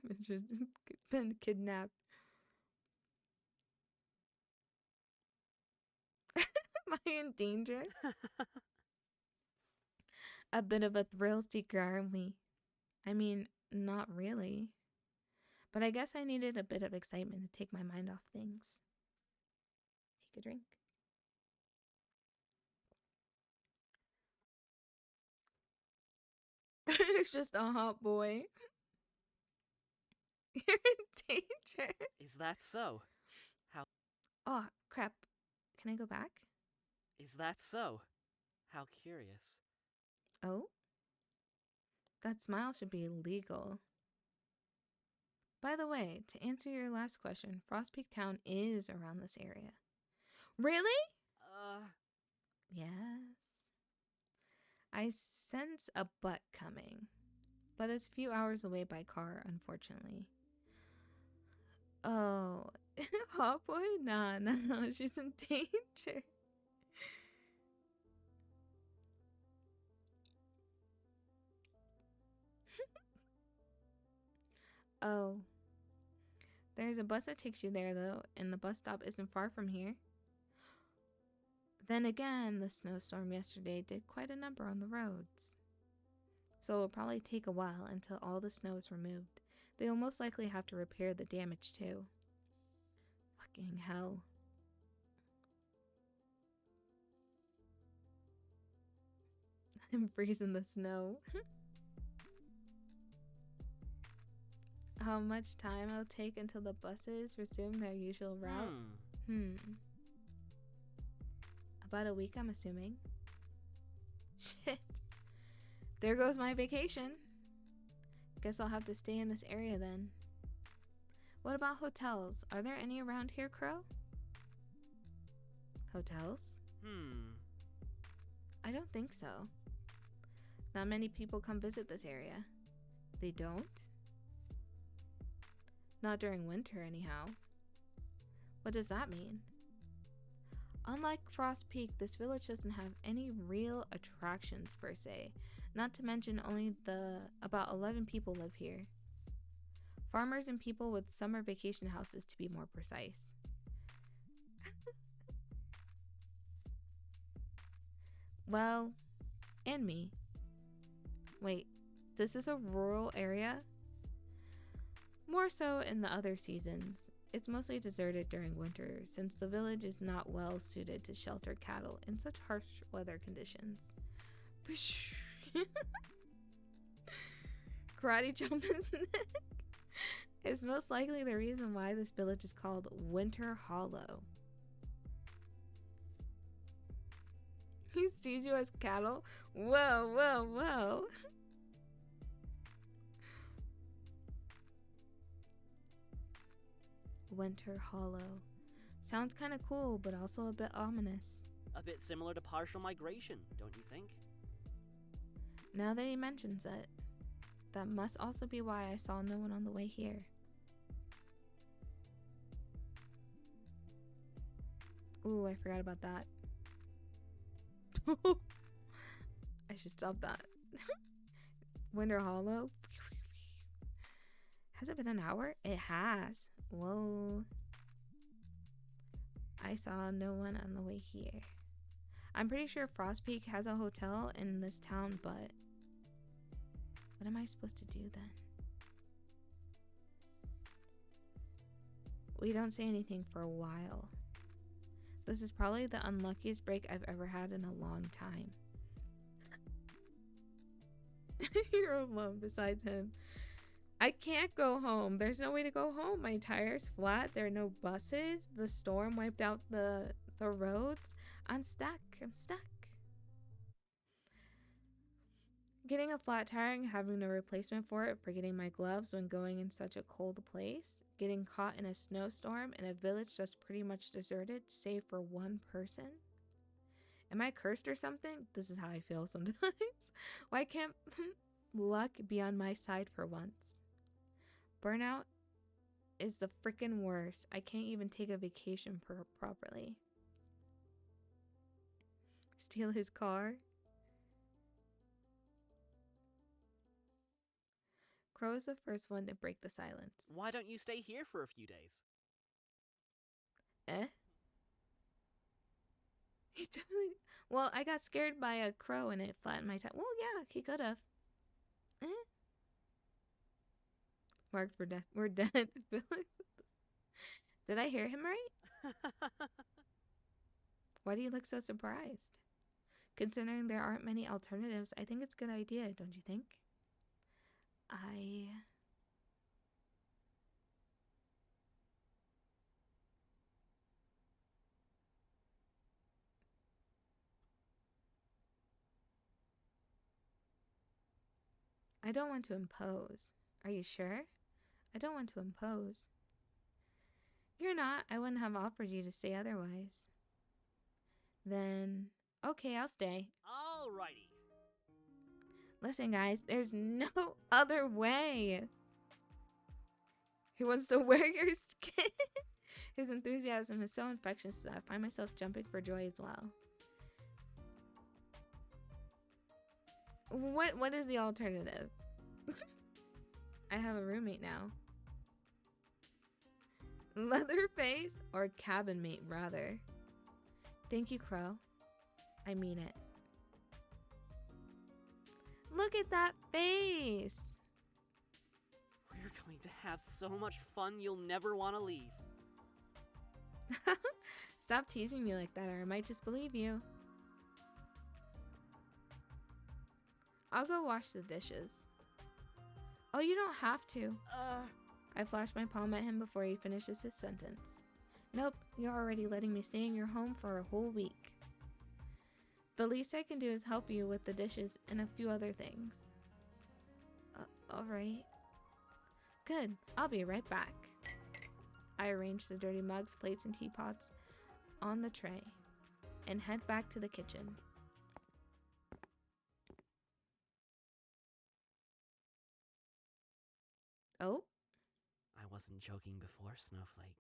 It's just been kidnapped. Am I in danger? A bit of a thrill seeker, aren't we? I mean, not really. But I guess I needed a bit of excitement to take my mind off things. Take a drink. It's just a hot boy. You're in danger. Is that so? Oh, crap. Can I go back? Is that so? How curious. Oh? That smile should be legal. By the way, to answer your last question, Frost Peak Town is around this area. Really? Yes. I sense a but coming, but it's a few hours away by car, unfortunately. Oh, hot boy? Nah, she's in danger. Oh. There's a bus that takes you there, though, and the bus stop isn't far from here. Then again, the snowstorm yesterday did quite a number on the roads. So it'll probably take a while until all the snow is removed. They will most likely have to repair the damage, too. Fucking hell. I'm freezing the snow. How much time it'll take until the buses resume their usual route? About a week, I'm assuming. Shit. There goes my vacation. Guess I'll have to stay in this area then. What about hotels? Are there any around here, Crow? Hotels? I don't think so. Not many people come visit this area. They don't? Not during winter, anyhow. What does that mean? Unlike Frost Peak, this village doesn't have any real attractions per se. Not to mention only about 11 people live here. Farmers and people with summer vacation houses, to be more precise. Well, and me. Wait, this is a rural area? More so in the other seasons. It's mostly deserted during winter, since the village is not well suited to shelter cattle in such harsh weather conditions. Karate chop his neck is most likely the reason why this village is called Winter Hollow. He sees you as cattle? Whoa, whoa, whoa. Winter Hollow. Sounds kind of cool, but also a bit ominous. A bit similar to partial migration, don't you think? Now that he mentions it, that must also be why I saw no one on the way here. Ooh, I forgot about that. I should stop that. Winter Hollow. Has it been an hour? It has. Whoa. I saw no one on the way here. I'm pretty sure Frost Peak has a hotel in this town, but what am I supposed to do then? We don't say anything for a while. This is probably the unluckiest break I've ever had in a long time. You're alone besides him. I can't go home. There's no way to go home. My tire's flat. There are no buses. The storm wiped out the roads. I'm stuck. I'm stuck. Getting a flat tire and having a replacement for it, forgetting my gloves when going in such a cold place, getting caught in a snowstorm in a village that's pretty much deserted, save for one person. Am I cursed or something? This is how I feel sometimes. Why can't luck be on my side for once? Burnout is the freaking worst. I can't even take a vacation properly. Steal his car? Crow is the first one to break the silence. Why don't you stay here for a few days? Eh? He definitely... Well, I got scared by a crow and it flattened my tire. Well, yeah, he could have. Eh? Marked for death. We're dead. Did I hear him right? Why do you look so surprised? Considering there aren't many alternatives, I think it's a good idea, don't you think? I don't want to impose. Are you sure? I don't want to impose. You're not. I wouldn't have offered you to stay otherwise. Then, okay, I'll stay. Alrighty. Listen, guys, there's no other way. He wants to wear your skin. His enthusiasm is so infectious that I find myself jumping for joy as well. What is the alternative? I have a roommate now. Leatherface or cabin mate, rather. Thank you, Crow. I mean it. Look at that face! We're going to have so much fun you'll never want to leave. Stop teasing me like that or I might just believe you. I'll go wash the dishes. Oh, you don't have to. I flashed my palm at him before he finishes his sentence. Nope, you're already letting me stay in your home for a whole week. The least I can do is help you with the dishes and a few other things. Alright. Good, I'll be right back. I arrange the dirty mugs, plates, and teapots on the tray and head back to the kitchen. Oh? I wasn't joking before, Snowflake.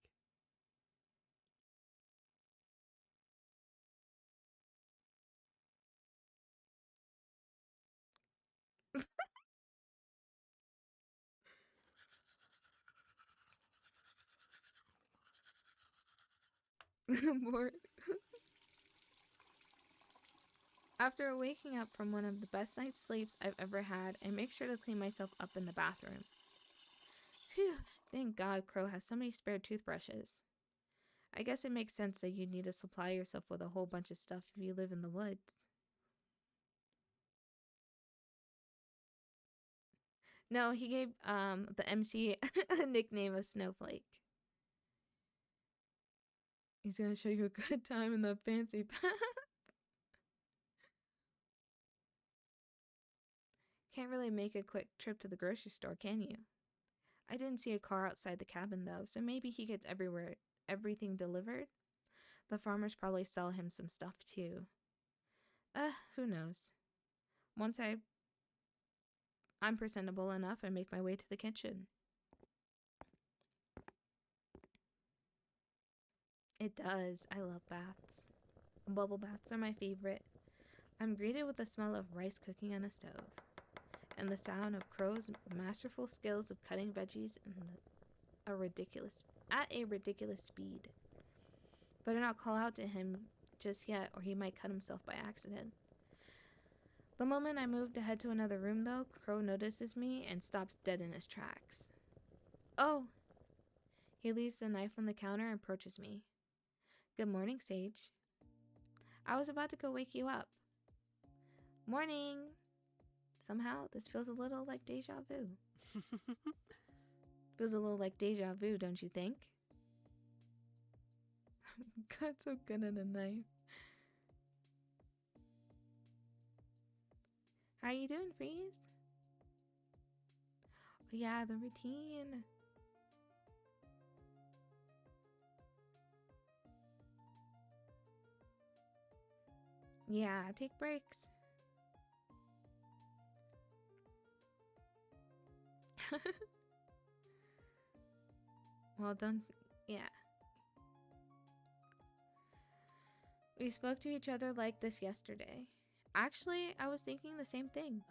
More. After waking up from one of the best night's sleeps I've ever had, I make sure to clean myself up in the bathroom. Phew, thank God Crow has so many spare toothbrushes. I guess it makes sense that you'd need to supply yourself with a whole bunch of stuff if you live in the woods. No, he gave the MC a nickname of Snowflake. He's gonna show you a good time in the fancy bath. Can't really make a quick trip to the grocery store, can you? I didn't see a car outside the cabin though, so maybe he gets everything delivered. The farmers probably sell him some stuff too. Who knows? Once I'm presentable enough, I make my way to the kitchen. It does. I love baths. Bubble baths are my favorite. I'm greeted with the smell of rice cooking on a stove. and the sound of Crow's masterful skills of cutting veggies at a ridiculous speed. Better not call out to him just yet, or he might cut himself by accident. The moment I move to head to another room, though, Crow notices me and stops dead in his tracks. Oh! He leaves the knife on the counter and approaches me. Good morning, Sage. I was about to go wake you up. Morning! Somehow, this feels a little like deja vu. Feels a little like deja vu, don't you think? God, so good at a knife. How are you doing, Freeze? Oh, yeah, the routine. Yeah, take breaks. Well, don't... Yeah. We spoke to each other like this yesterday. Actually, I was thinking the same thing.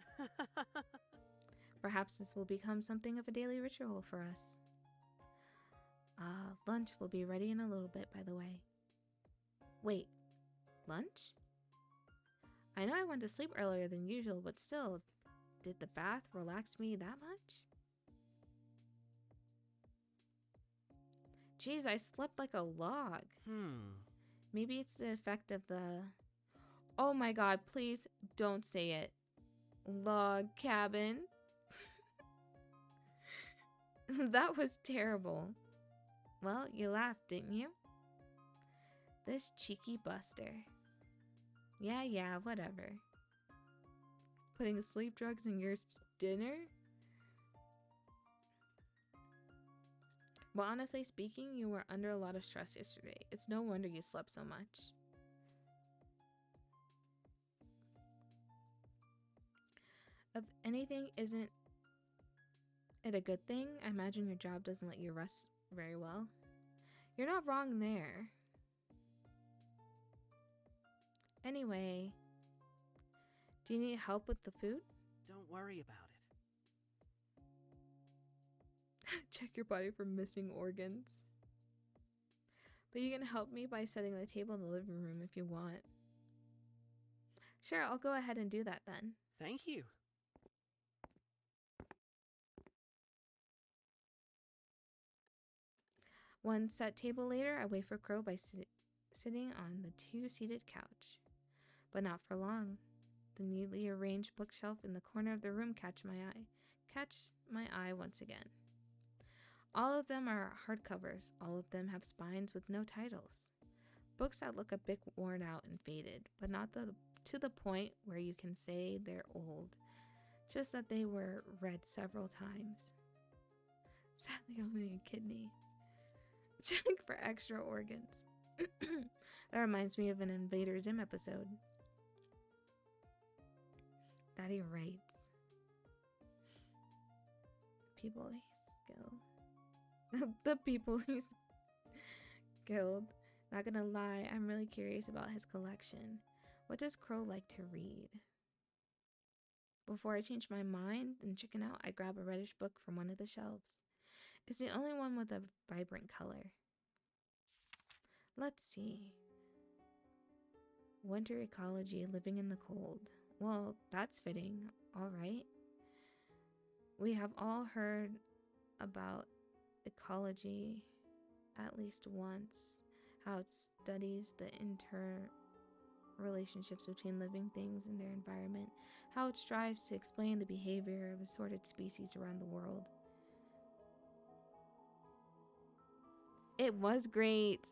Perhaps this will become something of a daily ritual for us. Lunch will be ready in a little bit, by the way. Wait, lunch? I know I went to sleep earlier than usual, but still, did the bath relax me that much? Jeez, I slept like a log. Maybe it's the effect of the... Oh my god, please don't say it. Log cabin. That was terrible. Well, you laughed, didn't you? This cheeky buster. Yeah, whatever. Putting sleep drugs in your dinner? Well, honestly speaking, you were under a lot of stress yesterday. It's no wonder you slept so much. If anything, isn't it a good thing? I imagine your job doesn't let you rest very well. You're not wrong there. Anyway, do you need help with the food? Don't worry about it. Check your body for missing organs. But you can help me by setting the table in the living room if you want. Sure, I'll go ahead and do that then. Thank you. One set table later, I wait for Crow by sitting on the two-seated couch. But not for long. The neatly arranged bookshelf in the corner of the room catch my eye once again. All of them are hardcovers. All of them have spines with no titles. Books that look a bit worn out and faded, but not to the point where you can say they're old. Just that they were read several times. Sadly, only a kidney. Check for extra organs. That reminds me of an Invader Zim episode. Daddy writes. People he's killed. The people he's killed. Not gonna lie, I'm really curious about his collection. What does Crow like to read? Before I change my mind and chicken out, I grab a reddish book from one of the shelves. It's the only one with a vibrant color. Let's see. Winter ecology, living in the cold. Well, that's fitting, alright. We have all heard about ecology at least once, how it studies the interrelationships between living things and their environment, how it strives to explain the behavior of assorted species around the world. It was great.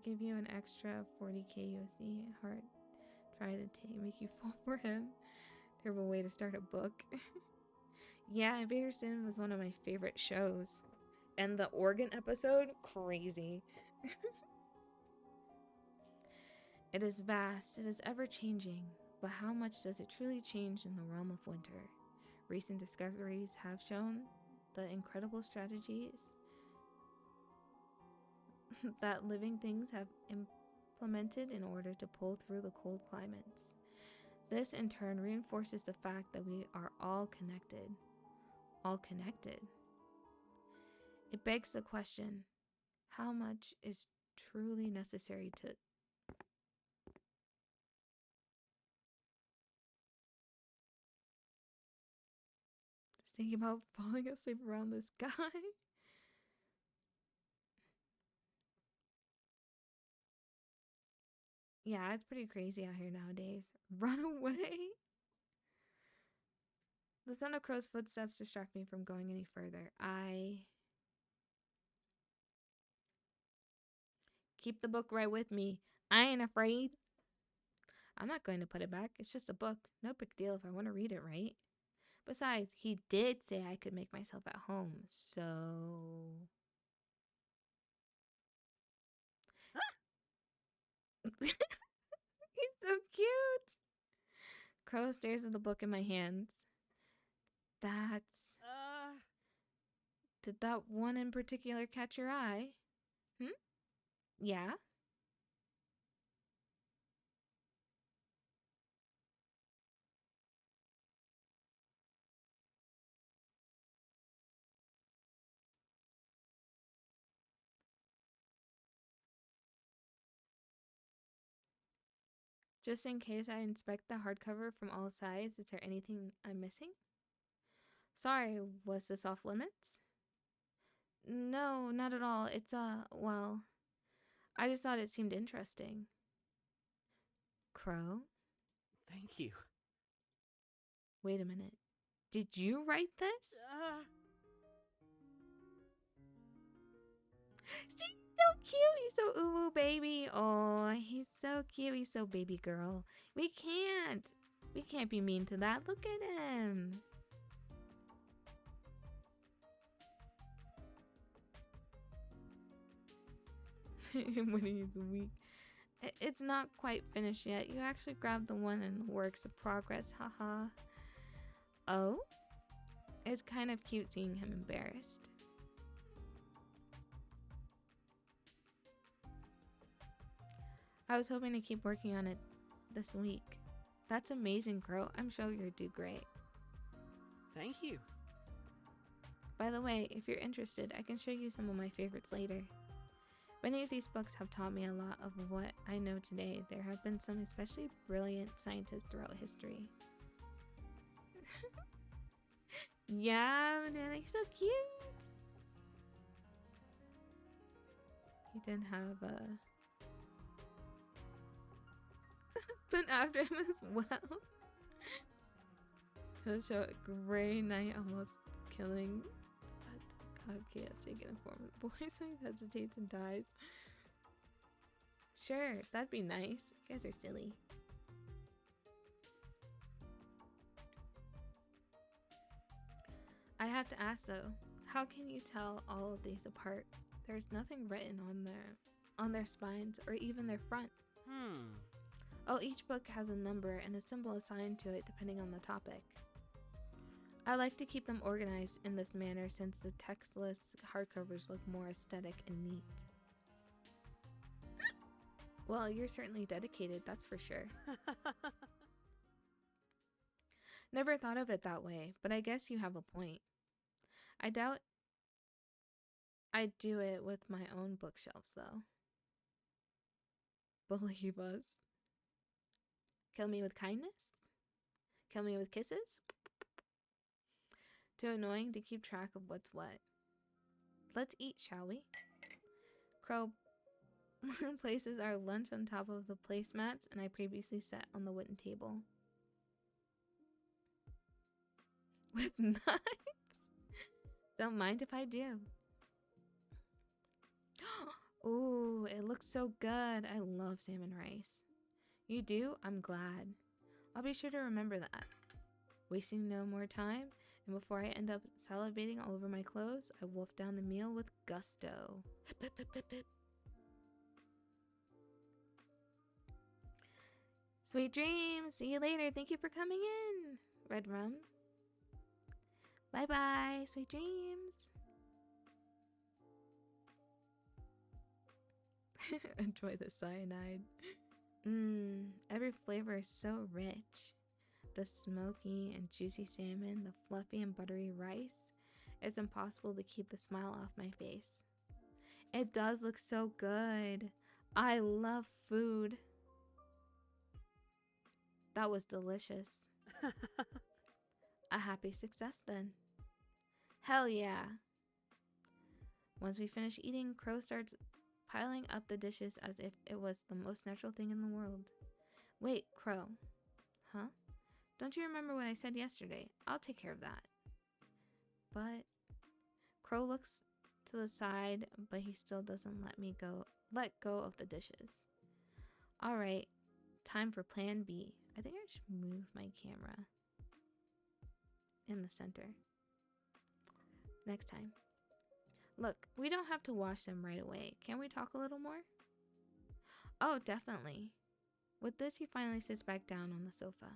Give you an extra 40k USD heart. Try to make you fall for him. Terrible way to start a book. Yeah, Invader Sim was one of my favorite shows. And the organ episode, crazy. It is vast, it is ever-changing, but how much does it truly change in the realm of winter? Recent discoveries have shown the incredible strategies that living things have supplemented in order to pull through the cold climates. This in turn reinforces the fact that we are all connected. All connected. It begs the question, how much is truly necessary to... Just thinking about falling asleep around this guy. Yeah, it's pretty crazy out here nowadays. Run away! The sound of Crow's footsteps distract me from going any further. I keep the book right with me. I ain't afraid. I'm not going to put it back. It's just a book. No big deal if I want to read it, right? Besides, he did say I could make myself at home, so... He's so cute! Crow stares at the book in my hands. That's... Did that one in particular catch your eye? Yeah? Just in case I inspect the hardcover from all sides, is there anything I'm missing? Sorry, was this off limits? No, not at all. It's, well, I just thought it seemed interesting. Crow? Thank you. Wait a minute. Did you write this? See, so cute. He's so ooh baby. Oh, he's so cute. He's so baby girl. We can't be mean to that. Look at him. When he's weak. It's not quite finished yet. You actually grabbed the one in works of progress. Haha. Oh? It's kind of cute seeing him embarrassed. I was hoping to keep working on it this week. That's amazing, Crow. I'm sure you'll do great. Thank you. By the way, if you're interested, I can show you some of my favorites later. Many of these books have taught me a lot of what I know today. There have been some especially brilliant scientists throughout history. Yeah, Banana, he's so cute. He didn't have a... Been after him as well. To show a gray knight almost killing... God, chaos taken a form of the boy, so he hesitates and dies. Sure, that'd be nice. You guys are silly. I have to ask though, how can you tell all of these apart? There's nothing written on their spines or even their front. Oh, each book has a number and a symbol assigned to it depending on the topic. I like to keep them organized in this manner since the textless hardcovers look more aesthetic and neat. Well, you're certainly dedicated, that's for sure. Never thought of it that way, but I guess you have a point. I doubt I'd do it with my own bookshelves, though. Believe us. Kill me with kindness? Kill me with kisses? Too annoying to keep track of what's what. Let's eat, shall we? Crow places our lunch on top of the placemats and I previously set on the wooden table. With knives? Don't mind if I do. Ooh, it looks so good. I love salmon rice. You do? I'm glad. I'll be sure to remember that. Wasting no more time, and before I end up salivating all over my clothes, I wolf down the meal with gusto. Hip, hip, hip, hip. Sweet dreams. See you later. Thank you for coming in. Red rum. Bye-bye. Sweet dreams. Enjoy the cyanide. Every flavor is so rich. The smoky and juicy salmon, the fluffy and buttery rice. It's impossible to keep the smile off my face. It does look so good. I love food. That was delicious. A happy success then. Hell yeah. Once we finish eating, Crow starts piling up the dishes as if it was the most natural thing in the world. Wait, Crow. Huh? Don't you remember what I said yesterday? I'll take care of that. But Crow looks to the side, but he still doesn't let go of the dishes. All right, time for plan B. I think I should move my camera in the center next time. Look, we don't have to wash them right away. Can we talk a little more? Oh, definitely. With this, he finally sits back down on the sofa.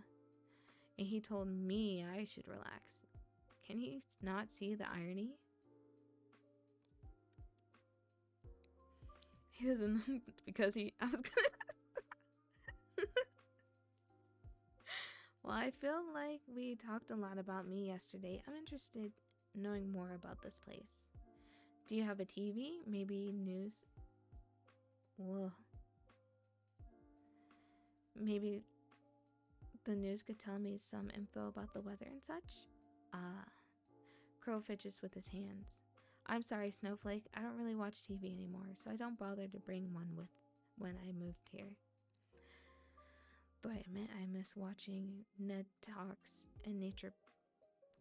And he told me I should relax. Can he not see the irony? He doesn't, because I was gonna... Well, I feel like we talked a lot about me yesterday. I'm interested in knowing more about this place. Do you have a TV? Maybe news? Whoa. Maybe the news could tell me some info about the weather and such? Crow fidgets with his hands. I'm sorry, Snowflake. I don't really watch TV anymore, so I don't bother to bring one with when I moved here. Though I admit I miss watching Ned Talks and Nature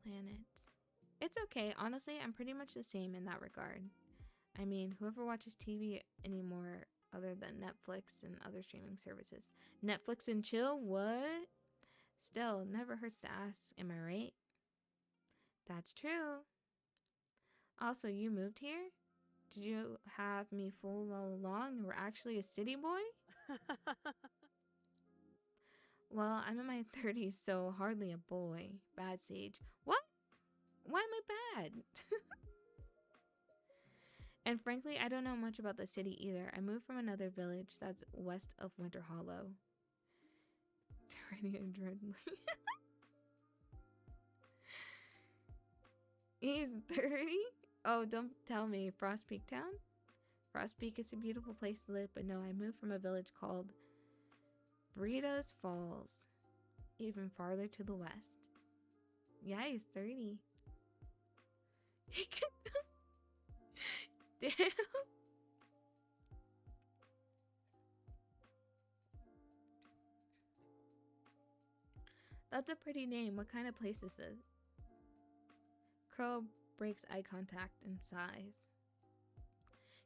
Planet. It's okay. Honestly, I'm pretty much the same in that regard. I mean, whoever watches TV anymore other than Netflix and other streaming services. Netflix and chill? What? Still, never hurts to ask, am I right? That's true. Also, you moved here? Did you have me fooled all along and were actually a city boy? Well, I'm in my 30s, so hardly a boy. Bad Sage. What? Why am I bad? And frankly, I don't know much about the city either. I moved from another village that's west of Winter Hollow. Tyranny Dreadly. He's 30? Oh, don't tell me. Frost Peak Town? Frost Peak is a beautiful place to live, but no, I moved from a village called Britas Falls, even farther to the west. Yeah, he's 30. He can... Damn. That's a pretty name. What kind of place is this? Crow breaks eye contact and sighs.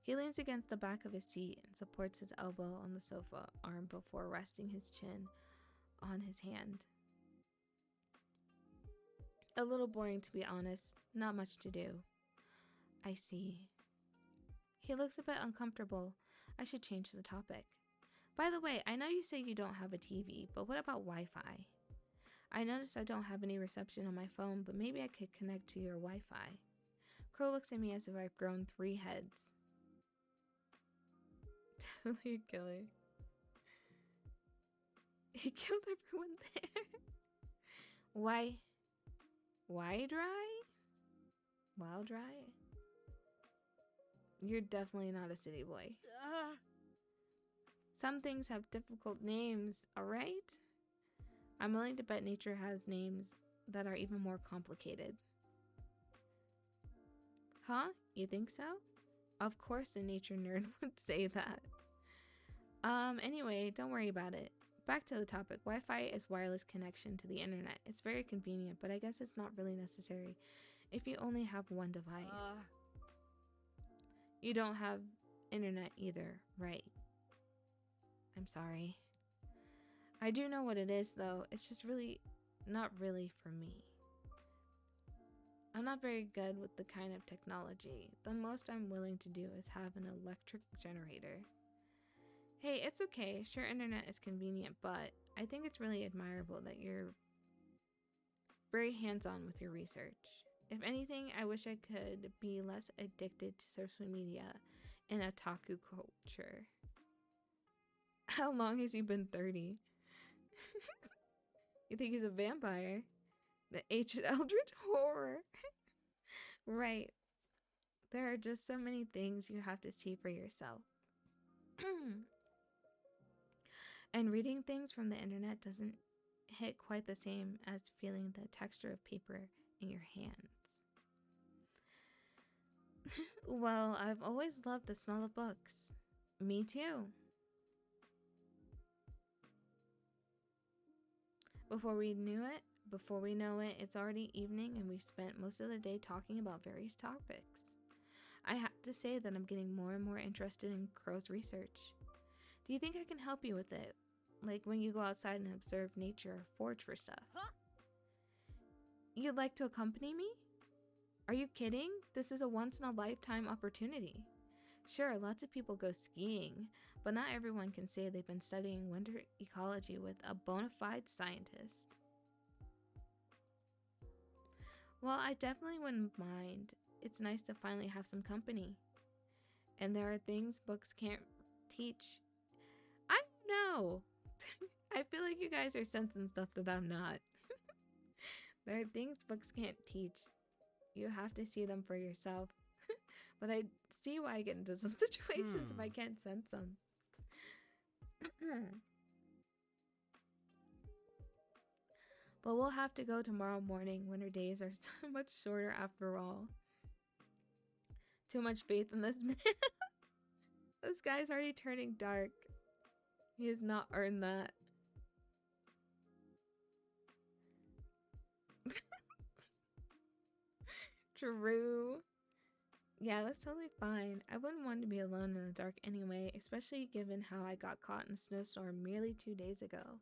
He leans against the back of his seat and supports his elbow on the sofa arm before resting his chin on his hand. A little boring, to be honest. Not much to do. I see. He looks a bit uncomfortable. I should change the topic. By the way, I know you say you don't have a TV, but what about Wi-Fi? I noticed I don't have any reception on my phone, but maybe I could connect to your Wi-Fi. Crow looks at me as if I've grown 3 heads. Definitely a killer. He killed everyone there. Why? Why dry? Wild dry? You're definitely not a city boy. Some things have difficult names, alright? I'm willing to bet nature has names that are even more complicated. Huh? You think so? Of course a nature nerd would say that. Anyway, don't worry about it. Back to the topic. Wi-Fi is wireless connection to the internet. It's very convenient, but I guess it's not really necessary if you only have one device. You don't have internet either, right? I'm sorry. I do know what it is, though. It's just really not really for me. I'm not very good with the kind of technology. The most I'm willing to do is have an electric generator. Hey, it's okay. Sure, internet is convenient, but I think it's really admirable that you're very hands-on with your research. If anything, I wish I could be less addicted to social media and otaku culture. How long has he been 30? You think he's a vampire? The ancient eldritch horror. Right. There are just so many things you have to see for yourself. And reading things from the internet doesn't hit quite the same as feeling the texture of paper in your hands. Well, I've always loved the smell of books. Me too. Before we know it, it's already evening and we've spent most of the day talking about various topics. I have to say that I'm getting more and more interested in Crow's research. Do you think I can help you with it? Like when you go outside and observe nature or forage for stuff. Huh? You'd like to accompany me? Are you kidding? This is a once-in-a-lifetime opportunity. Sure, lots of people go skiing, but not everyone can say they've been studying winter ecology with a bona fide scientist. Well, I definitely wouldn't mind. It's nice to finally have some company. And there are things books can't teach. I don't know. I feel like you guys are sensing stuff that I'm not. There are things books can't teach. You have to see them for yourself. But I see why I get into some situations if I can't sense them. But we'll have to go tomorrow morning. Winter days are so much shorter after all. Too much faith in this man. The sky's already turning dark. He has not earned that. True. Yeah, that's totally fine. I wouldn't want to be alone in the dark anyway, especially given how I got caught in a snowstorm merely 2 days ago.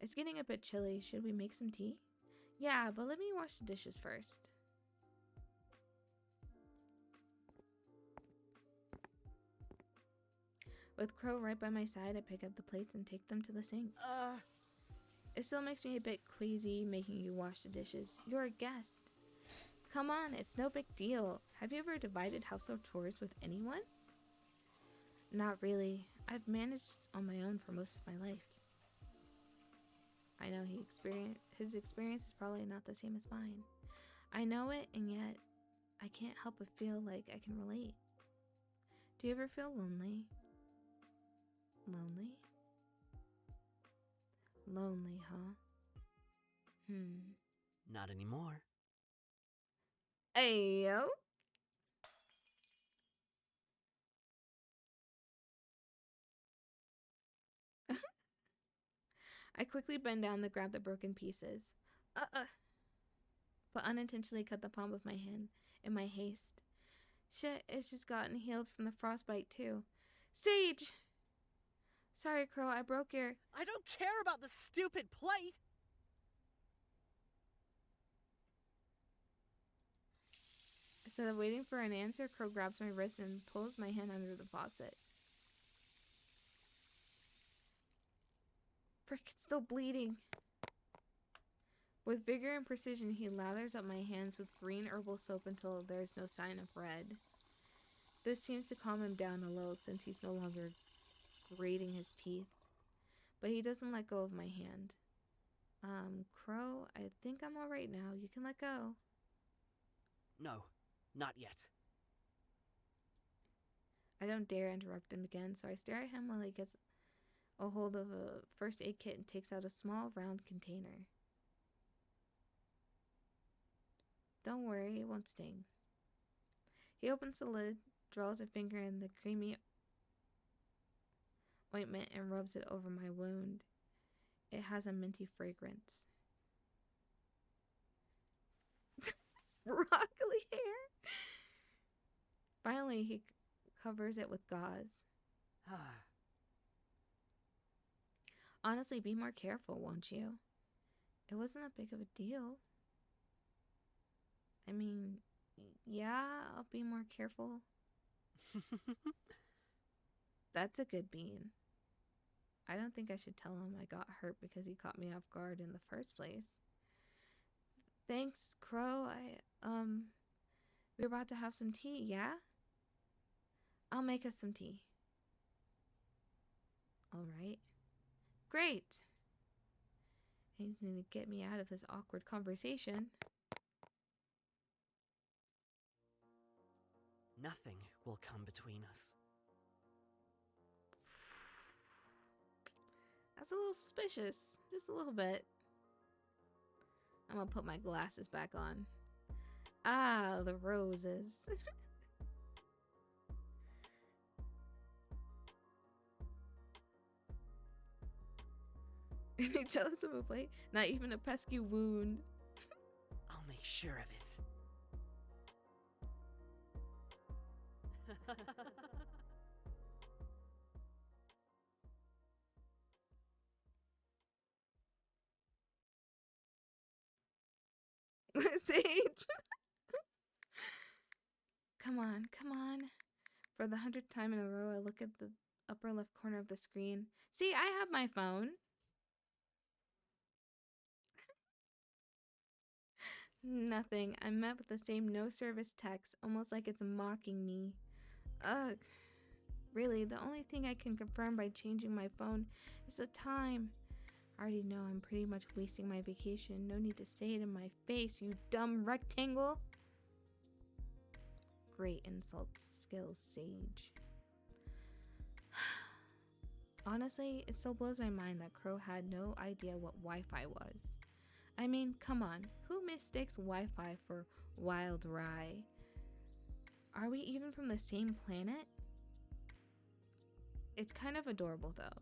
It's getting a bit chilly. Should we make some tea? Yeah, but let me wash the dishes first. With Crow right by my side, I pick up the plates and take them to the sink. It still makes me a bit queasy making you wash the dishes. You're a guest. Come on, it's no big deal. Have you ever divided household chores with anyone? Not really. I've managed on my own for most of my life. I know his experience is probably not the same as mine. I know it, and yet I can't help but feel like I can relate. Do you ever feel lonely? Lonely? Lonely, huh? Not anymore. Ayo. I quickly bend down to grab the broken pieces. But unintentionally cut the palm of my hand in my haste. Shit, it's just gotten healed from the frostbite too. Sage! Sorry, Crow, I broke your... I don't care about the stupid plate! Instead of waiting for an answer, Crow grabs my wrist and pulls my hand under the faucet. Frick, it's still bleeding. With vigor and precision, he lathers up my hands with green herbal soap until there's no sign of red. This seems to calm him down a little since he's no longer grating his teeth. But he doesn't let go of my hand. Crow, I think I'm alright now. You can let go. No, not yet. I don't dare interrupt him again, so I stare at him while he gets a hold of a first aid kit and takes out a small round container. Don't worry, it won't sting. He opens the lid, draws a finger in the creamy ointment and rubs it over my wound. It has a minty fragrance. Broccoli hair? Finally, he covers it with gauze. Honestly, be more careful, won't you? It wasn't that big of a deal. I mean, yeah, I'll be more careful. That's a good bean. I don't think I should tell him I got hurt because he caught me off guard in the first place. Thanks, Crow. We're about to have some tea, yeah? I'll make us some tea. All right. Great. He's going to get me out of this awkward conversation. Nothing will come between us. That's a little suspicious. Just a little bit. I'm going to put my glasses back on. Ah, the roses. Any jealous of a plate? Not even a pesky wound. I'll make sure of it. Sage. Come on, come on. For the 100th time in a row, I look at the upper left corner of the screen. See, I have my phone. Nothing. I'm met with the same no service text, almost like it's mocking me. Ugh. Really, the only thing I can confirm by changing my phone is the time. I already know I'm pretty much wasting my vacation. No need to say it in my face, you dumb rectangle. Great insult skills, Sage. Honestly, it still blows my mind that Crow had no idea what Wi-Fi was. I mean, come on, who mistakes Wi-Fi for wild rye? Are we even from the same planet? It's kind of adorable though.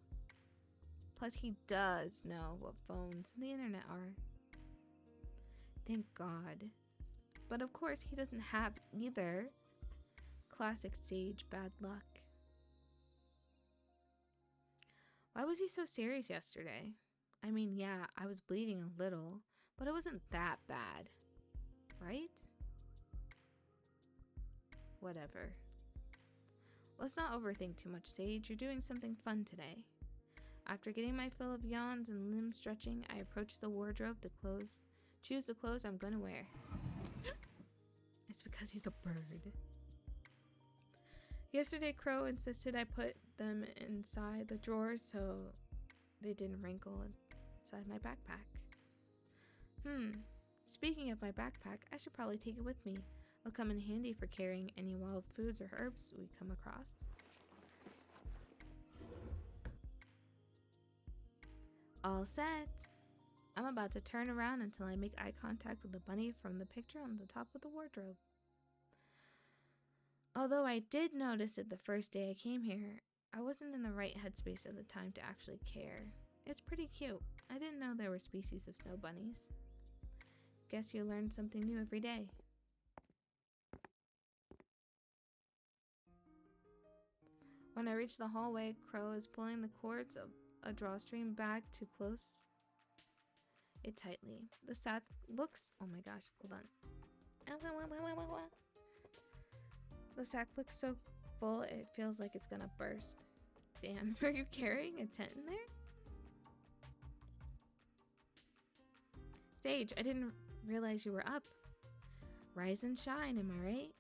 Plus he does know what phones and the internet are. Thank God. But of course he doesn't have either. Classic Sage bad luck. Why was he so serious yesterday? I mean, yeah, I was bleeding a little, but it wasn't that bad, right? Whatever. Let's not overthink too much, Sage. You're doing something fun today. After getting my fill of yawns and limb stretching, I approach the wardrobe to choose the clothes I'm gonna wear. It's because he's a bird. Yesterday, Crow insisted I put them inside the drawers so they didn't wrinkle inside my backpack. Speaking of my backpack, I should probably take it with me. It'll come in handy for carrying any wild foods or herbs we come across. All set. I'm about to turn around until I make eye contact with the bunny from the picture on the top of the wardrobe. Although I did notice it the first day I came here, I wasn't in the right headspace at the time to actually care. It's pretty cute. I didn't know there were species of snow bunnies. Guess you learn something new every day. When I reach the hallway, Crow is pulling the cords of a drawstring bag too close. It tightly. The sack looks... Oh my gosh, hold on. The sack looks so full it feels like it's gonna burst. Damn, are you carrying a tent in there? Sage, I didn't realize you were up. Rise and shine, am I right?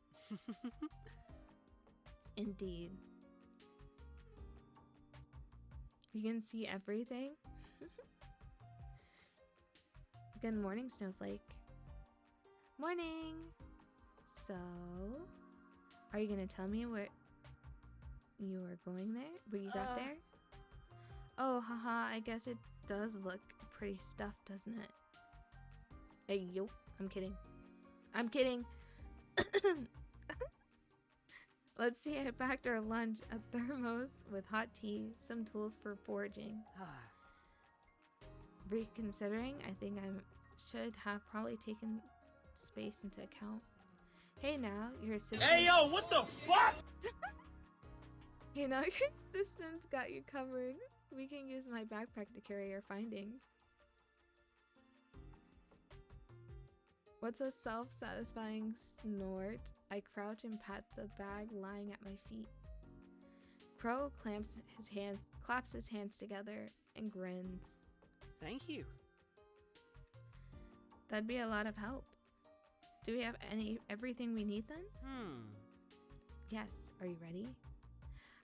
Indeed. You can see everything. Good morning, Snowflake. Morning. So, are you gonna tell me where you were going there? What you got there? Oh, haha, I guess it does look pretty stuffed, doesn't it? Hey, yo, I'm kidding. I'm kidding. Let's see, I packed our lunch, a thermos with hot tea, some tools for foraging. Reconsidering, I think I should have probably taken space into account. Hey now, your assistant... Hey yo, what the fuck? Hey now, your assistant's got you covered. We can use my backpack to carry your findings. What's a self-satisfying snort? I crouch and pat the bag lying at my feet. Crow claps his hands together and grins. Thank you. That'd be a lot of help. Do we have everything we need then? Hmm. Yes. Are you ready?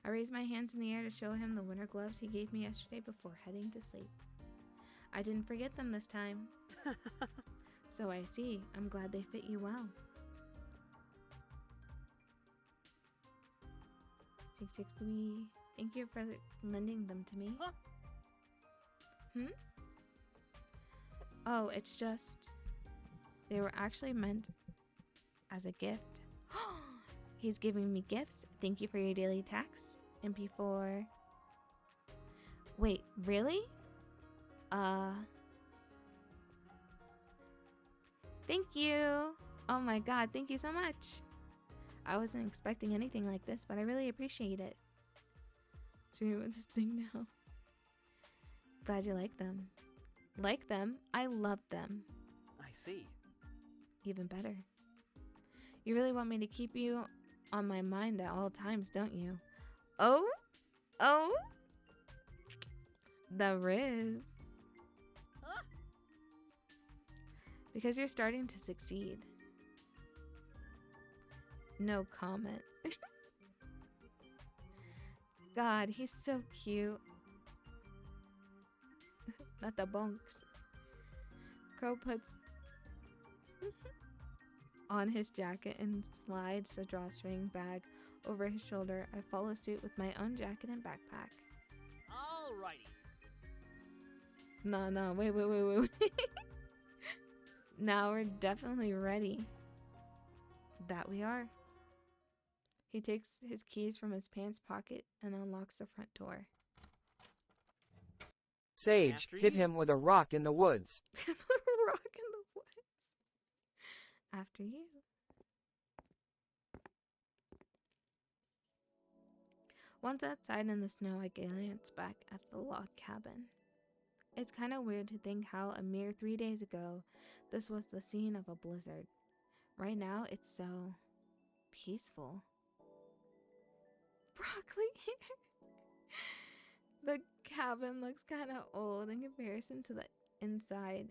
I raised my hands in the air to show him the winter gloves he gave me yesterday before heading to sleep. I didn't forget them this time. So I see. I'm glad they fit you well. 663. Thank you for lending them to me. Huh? Oh, it's just... They were actually meant as a gift. He's giving me gifts. Thank you for your daily tax. MP4. Wait, really? Thank you. Oh my god, thank you so much. I wasn't expecting anything like this, but I really appreciate it. So you're with this thing now. Glad you like them. Like them? I love them. I see. Even better. You really want me to keep you on my mind at all times, don't you? Oh? Oh? The Riz. Because you're starting to succeed. No comment. God, he's so cute. Not the bunks. Crow puts on his jacket and slides the drawstring bag over his shoulder. I follow suit with my own jacket and backpack. Alrighty. No, wait. Now we're definitely ready. That we are. He takes his keys from his pants pocket and unlocks the front door. Sage, After hit you. him with a rock in the woods. Rock in the woods. After you. Once outside in the snow, I glance back at the log cabin. It's kind of weird to think how a mere 3 days ago, this was the scene of a blizzard. Right now, it's so peaceful. Broccoli hair. The cabin looks kind of old in comparison to the inside.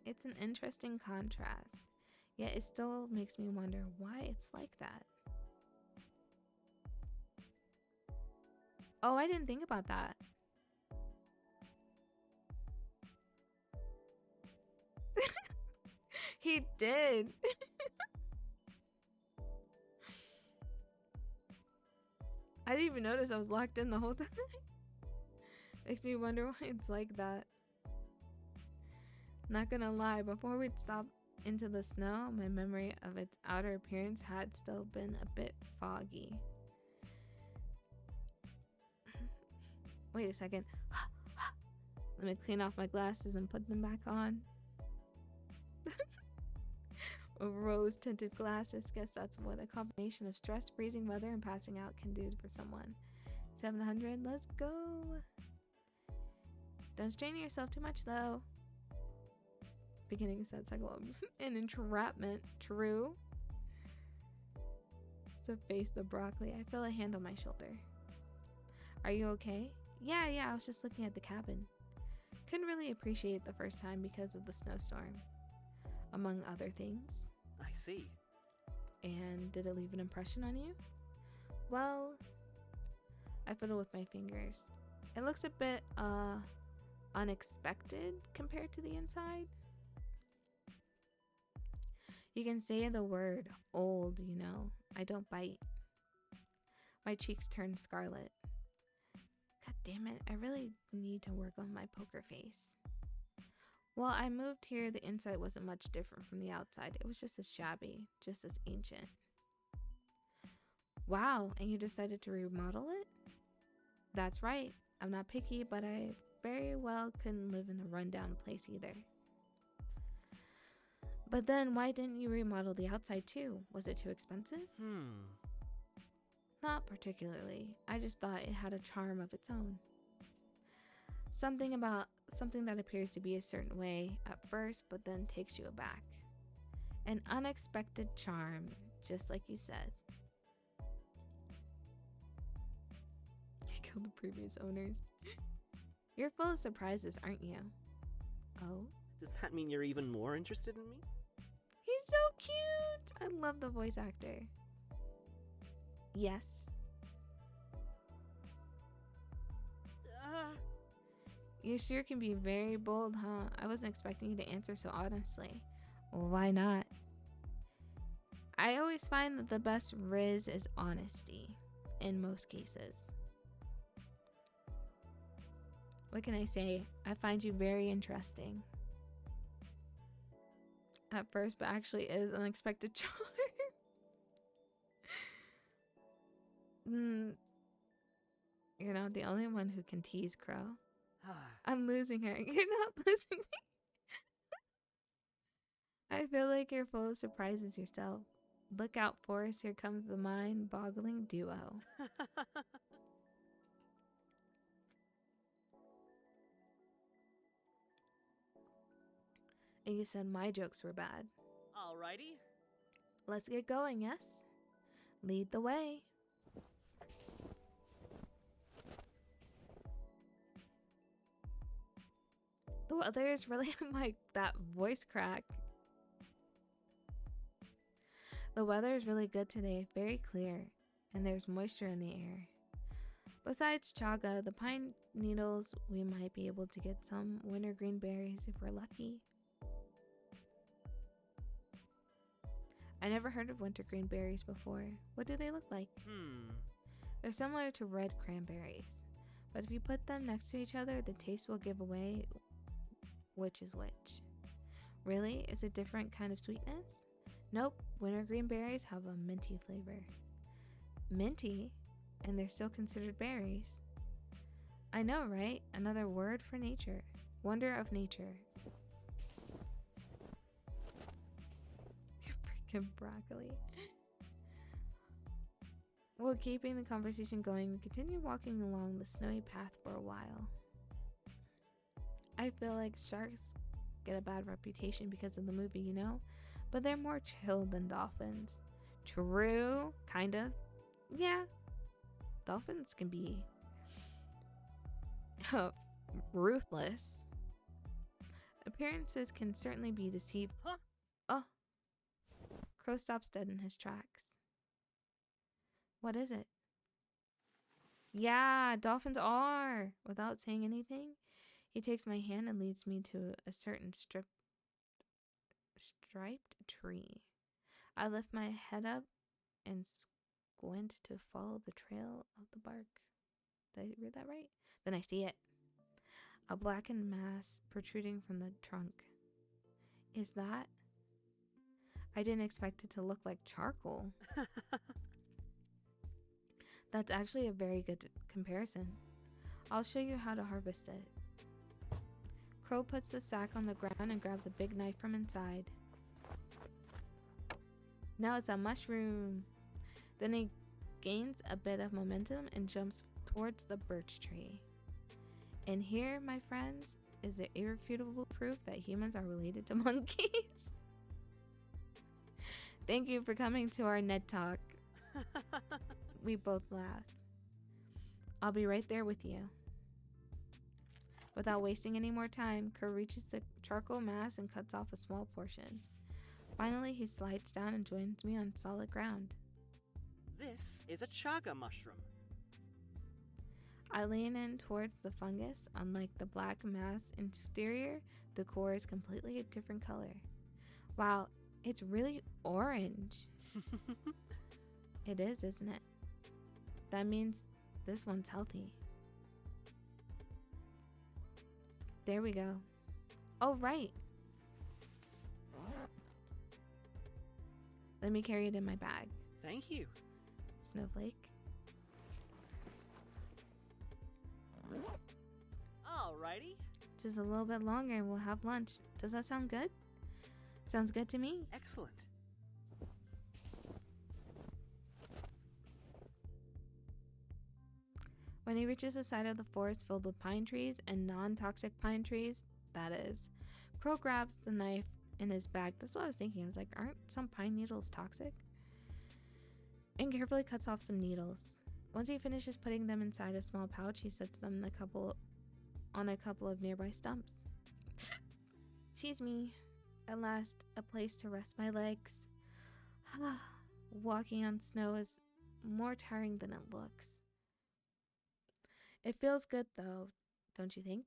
It's an interesting contrast, yet it still makes me wonder why it's like that. Oh, I didn't think about that. He did. I didn't even notice I was locked in the whole time. Makes me wonder why it's like that. Not gonna lie, before we'd stopped into the snow, my memory of its outer appearance had still been a bit foggy. Wait a second. Let me clean off my glasses and put them back on. Rose-tinted glasses. Guess that's what a combination of stress, freezing weather, and passing out can do for someone. 700. Let's go. Don't strain yourself too much, though. Beginning said cyclones. An entrapment. True. To face the broccoli. I feel a hand on my shoulder. Are you okay? Yeah, I was just looking at the cabin. Couldn't really appreciate the first time because of the snowstorm. Among other things. I see. And did it leave an impression on you? Well, I fiddle with my fingers. It looks a bit, unexpected compared to the inside. You can say the word old, you know. I don't bite. My cheeks turn scarlet. God damn it, I really need to work on my poker face. Well, I moved here, the inside wasn't much different from the outside. It was just as shabby, just as ancient. Wow, and you decided to remodel it? That's right. I'm not picky, but I very well couldn't live in a rundown place either. But then why didn't you remodel the outside too? Was it too expensive? Not particularly. I just thought it had a charm of its own. Something that appears to be a certain way at first, but then takes you aback. An unexpected charm, just like you said. You killed the previous owners. You're full of surprises, aren't you? Oh? Does that mean you're even more interested in me? He's so cute! I love the voice actor. Yes. You sure can be very bold, huh? I wasn't expecting you to answer so honestly. Why not? I always find that the best riz is honesty, in most cases. What can I say? I find you very interesting. At first, but actually is unexpected charm. You're not the only one who can tease Crow. I'm losing her. You're not losing me. I feel like you're full of surprises yourself. Look out, Forrest. Here comes the mind-boggling duo. And you said my jokes were bad. Alrighty. Let's get going, yes? Lead the way. The weather is really like that voice crack. The weather is really good today, very clear, and there's moisture in the air. Besides chaga, the pine needles, we might be able to get some wintergreen berries if we're lucky. I never heard of wintergreen berries before. What do they look like? They're similar to red cranberries, but if you put them next to each other, the taste will give away which is which. Really? Is it different kind of sweetness? Nope, wintergreen berries have a minty flavor. Minty? And they're still considered berries. I know, right? Another word for nature. Wonder of nature. You freaking broccoli. While keeping the conversation going, we continue walking along the snowy path for a while. I feel like sharks get a bad reputation because of the movie, you know? But they're more chill than dolphins. True, kind of. Yeah. Dolphins can be ruthless. Appearances can certainly be deceived. Huh? Oh. Crow stops dead in his tracks. What is it? Yeah, dolphins are. Without saying anything, he takes my hand and leads me to a certain striped tree. I lift my head up and squint to follow the trail of the bark. Did I read that right? Then I see it. A blackened mass protruding from the trunk. Is that? I didn't expect it to look like charcoal. That's actually a very good comparison. I'll show you how to harvest it. Crow puts the sack on the ground and grabs a big knife from inside. Now it's a mushroom. Then he gains a bit of momentum and jumps towards the birch tree. And here, my friends, is the irrefutable proof that humans are related to monkeys. Thank you for coming to our Ned Talk. We both laugh. I'll be right there with you. Without wasting any more time, Crow reaches the charcoal mass and cuts off a small portion. Finally, he slides down and joins me on solid ground. This is a chaga mushroom. I lean in towards the fungus. Unlike the black mass exterior, the core is completely a different color. Wow, it's really orange. It is, isn't it? That means this one's healthy. There we go. Oh, right. Let me carry it in my bag. Thank you. Snowflake. Alrighty. Just a little bit longer and we'll have lunch. Does that sound good? Sounds good to me. Excellent. When he reaches the side of the forest filled with pine trees and non-toxic pine trees, that is, Crow grabs the knife in his bag. That's what I was thinking. I was like, aren't some pine needles toxic? And carefully cuts off some needles. Once he finishes putting them inside a small pouch, he sets them on a couple of nearby stumps. Excuse me. At last, a place to rest my legs. Walking on snow is more tiring than it looks. It feels good though, don't you think?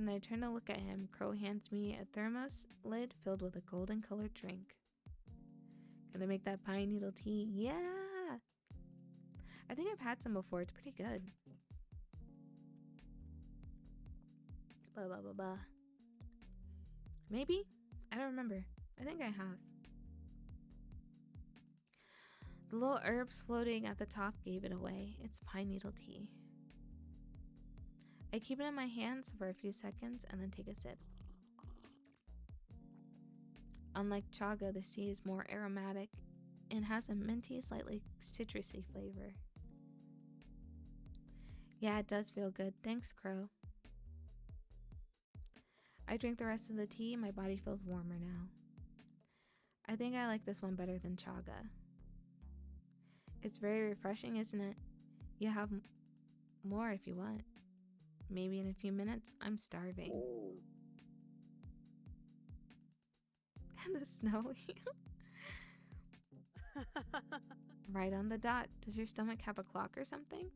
When I turn to look at him, Crow hands me a thermos lid filled with a golden colored drink. Gonna make that pine needle tea? Yeah! I think I've had some before. It's pretty good. Blah, blah, blah, blah. Maybe? I don't remember. I think I have. The little herbs floating at the top gave it away. It's pine needle tea. I keep it in my hands for a few seconds and then take a sip. Unlike chaga, the tea is more aromatic and has a minty, slightly citrusy flavor. Yeah, it does feel good. Thanks, Crow. I drink the rest of the tea. My body feels warmer now. I think I like this one better than chaga. It's very refreshing, isn't it? You have more if you want. Maybe in a few minutes. I'm starving. And the snow. Right on the dot. Does your stomach have a clock or something?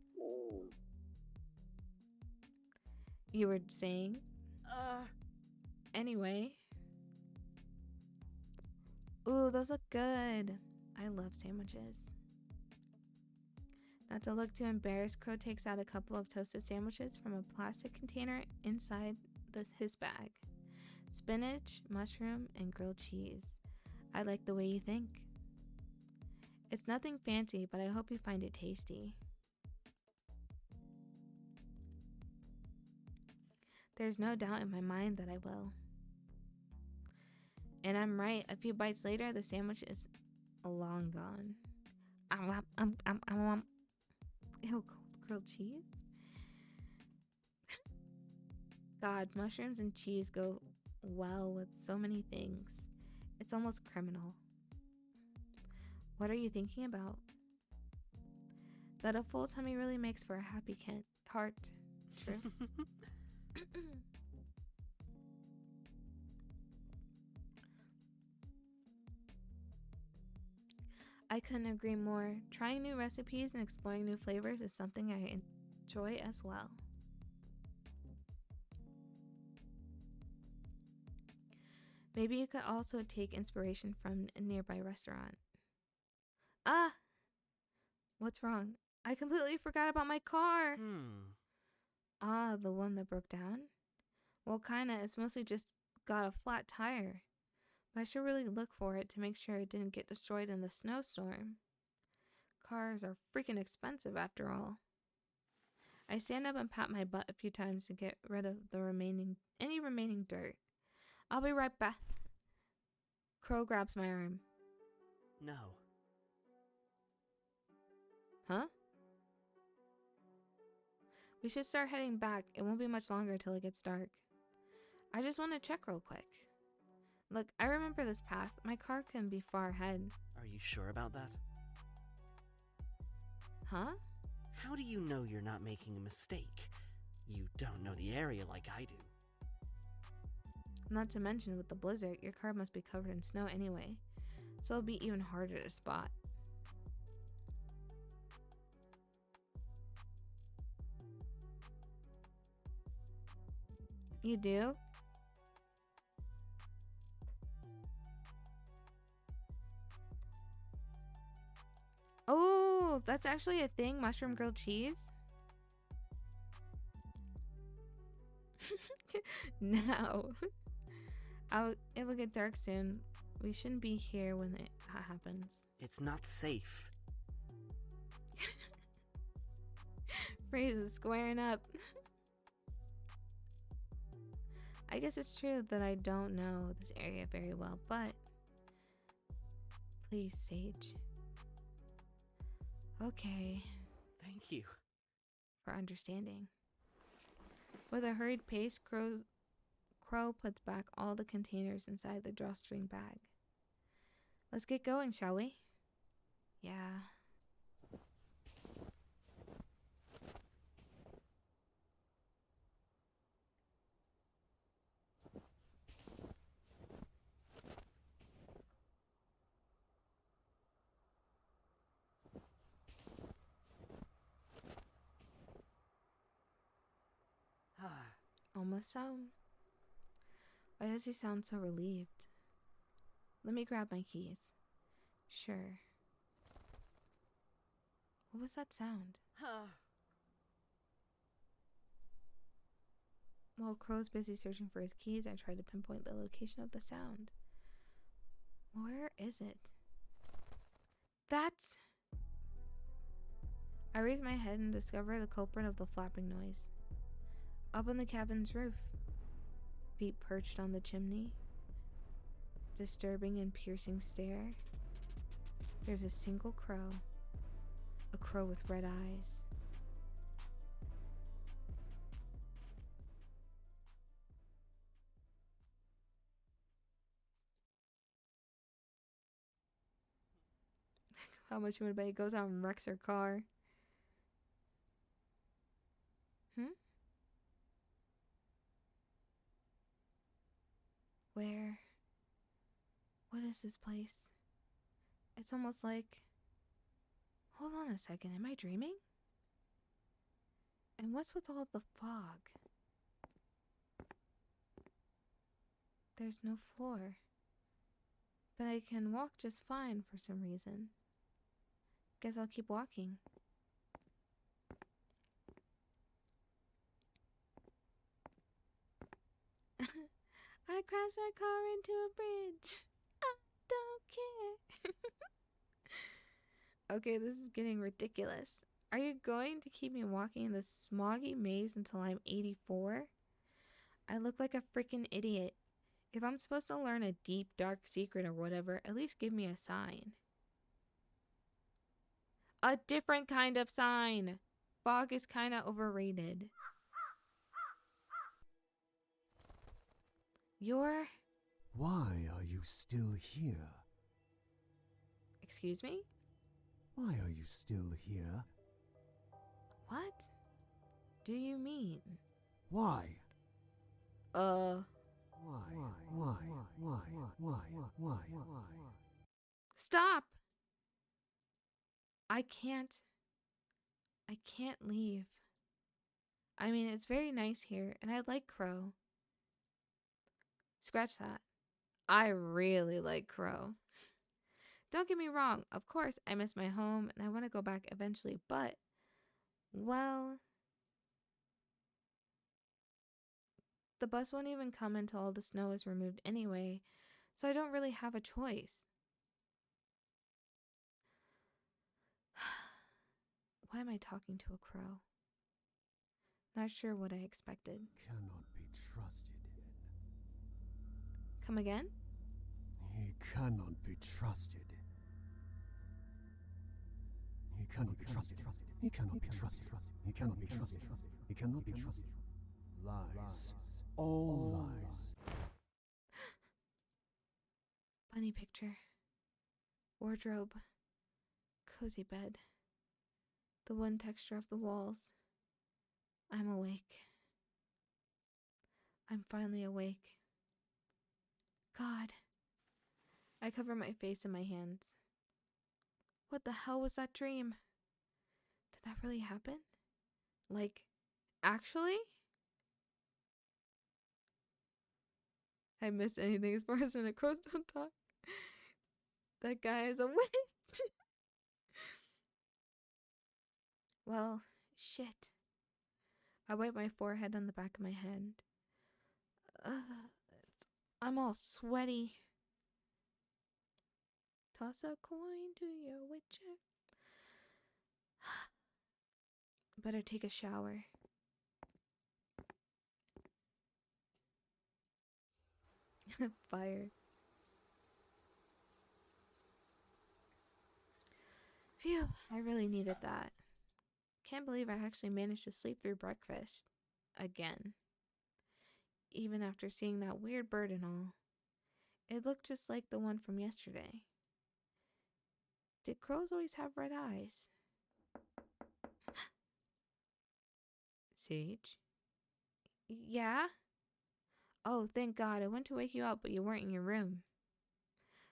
You were saying? Anyway. Ooh, those look good. I love sandwiches. Not to look too embarrassed, Crow takes out a couple of toasted sandwiches from a plastic container inside his bag. Spinach, mushroom, and grilled cheese. I like the way you think. It's nothing fancy, but I hope you find it tasty. There's no doubt in my mind that I will. And I'm right. A few bites later, the sandwich is long gone. Ew, grilled cheese? God, mushrooms and cheese go well with so many things. It's almost criminal. What are you thinking about? That a full tummy really makes for a happy heart. True. I couldn't agree more. Trying new recipes and exploring new flavors is something I enjoy as well. Maybe you could also take inspiration from a nearby restaurant. Ah! What's wrong? I completely forgot about my car! Ah, the one that broke down? Well, kinda. It's mostly just got a flat tire. But I should really look for it to make sure it didn't get destroyed in the snowstorm. Cars are freaking expensive after all. I stand up and pat my butt a few times to get rid of any remaining dirt. I'll be right back. Crow grabs my arm. No. Huh? We should start heading back. It won't be much longer till it gets dark. I just want to check real quick. Look, I remember this path. My car couldn't be far ahead. Are you sure about that? Huh? How do you know you're not making a mistake? You don't know the area like I do. Not to mention, with the blizzard, your car must be covered in snow anyway, so it'll be even harder to spot. You do? Oh, that's actually a thing, mushroom grilled cheese? No. It will get dark soon. We shouldn't be here when it happens. It's not safe. Phrase is squaring up. I guess it's true that I don't know this area very well, but please, Sage. Okay. Thank you. For understanding. With a hurried pace, Crow puts back all the containers inside the drawstring bag. Let's get going, shall we? Yeah. almost home. Why does he sound so relieved? Let me grab my keys. Sure. What was that sound? While Crow's busy searching for his keys, I try to pinpoint the location of the sound. Where is it? That's... I raise my head and discover the culprit of the flapping noise. Up on the cabin's roof. Feet perched on the chimney. Disturbing and piercing stare. There's a single crow. A crow with red eyes. How much you want to bet he goes out and wrecks her car? Where? What is this place? It's almost like... Hold on a second, am I dreaming? And what's with all the fog? There's no floor. But I can walk just fine for some reason. Guess I'll keep walking. I crashed my car into a bridge. I don't care. Okay, this is getting ridiculous. Are you going to keep me walking in this smoggy maze until I'm 84? I look like a freaking idiot. If I'm supposed to learn a deep, dark secret or whatever, at least give me a sign. A different kind of sign. Fog is kind of overrated. You're... Why are you still here? Excuse me? Why are you still here? What do you mean? Why? Why? Stop! I can't leave. I mean, it's very nice here, and I like Crow. Scratch that. I really like Crow. Don't get me wrong, of course I miss my home, and I want to go back eventually, but, well, the bus won't even come until all the snow is removed anyway, so I don't really have a choice. Why am I talking to a crow? Not sure what I expected. Cannot be trusted. Come again? He cannot be trusted. He cannot be trusted. He cannot be trusted. He cannot be trusted. He cannot be trusted. Lies. All lies. Funny picture. Wardrobe. Cozy bed. The one texture of the walls. I'm awake. I'm finally awake. God. I cover my face in my hands. What the hell was that dream? Did that really happen? Like, actually? I miss anything as far as when the crows don't talk. That guy is a witch. Well, shit. I wipe my forehead on the back of my hand. I'm all sweaty. Toss a coin to your witcher. Better take a shower. Fire. Phew, I really needed that. Can't believe I actually managed to sleep through breakfast. Again. Even after seeing that weird bird and all. It looked just like the one from yesterday. Did crows always have red eyes? Sage? Yeah? Oh, thank God. I went to wake you up, but you weren't in your room.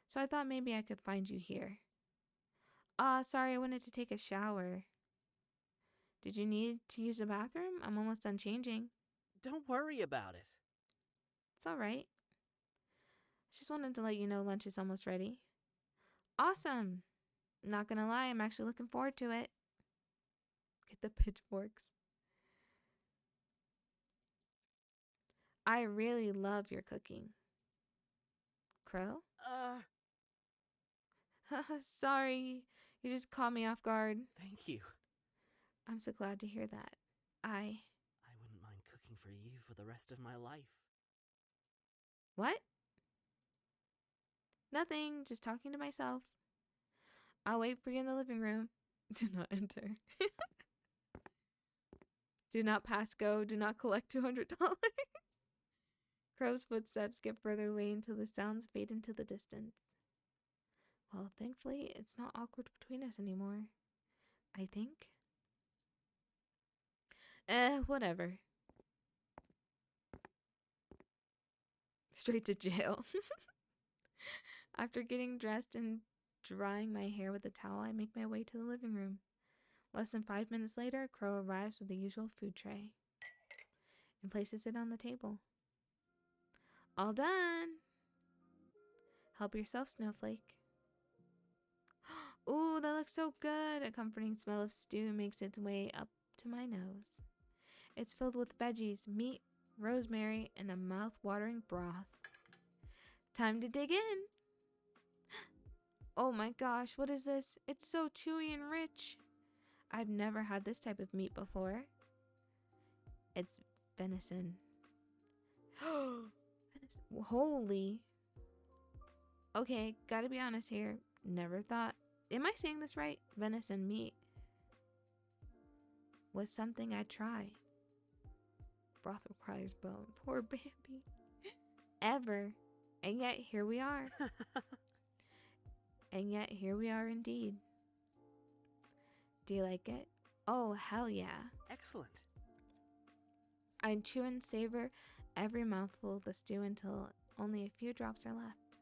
So I thought maybe I could find you here. Sorry, I wanted to take a shower. Did you need to use the bathroom? I'm almost done changing. Don't worry about it. It's alright. Just wanted to let you know lunch is almost ready. Awesome! Not gonna lie, I'm actually looking forward to it. Get the pitchforks. I really love your cooking. Crow? Sorry, you just caught me off guard. Thank you. I'm so glad to hear that. I wouldn't mind cooking for you for the rest of my life. What? Nothing, just talking to myself. I'll wait for you in the living room. Do not enter. Do not pass go. Do not collect $200. Crow's footsteps get further away until the sounds fade into the distance. Well, thankfully, it's not awkward between us anymore. I think. Whatever. Straight to jail. After getting dressed and drying my hair with a towel, I make my way to the living room. Less than 5 minutes later, Crow arrives with the usual food tray and places it on the table. All done! Help yourself, Snowflake. Ooh, that looks so good! A comforting smell of stew makes its way up to my nose. It's filled with veggies, meat, rosemary, and a mouth-watering broth. Time to dig in! Oh my gosh, what is this? It's so chewy and rich. I've never had this type of meat before. It's venison. Holy. Okay, gotta be honest here. Never thought. Am I saying this right? Venison meat was something I'd try. Broth requires bone. Poor Bambi. Ever. And yet here we are. And yet here we are indeed. Do you like it? Oh, hell yeah. Excellent. I chew and savor every mouthful of the stew until only a few drops are left.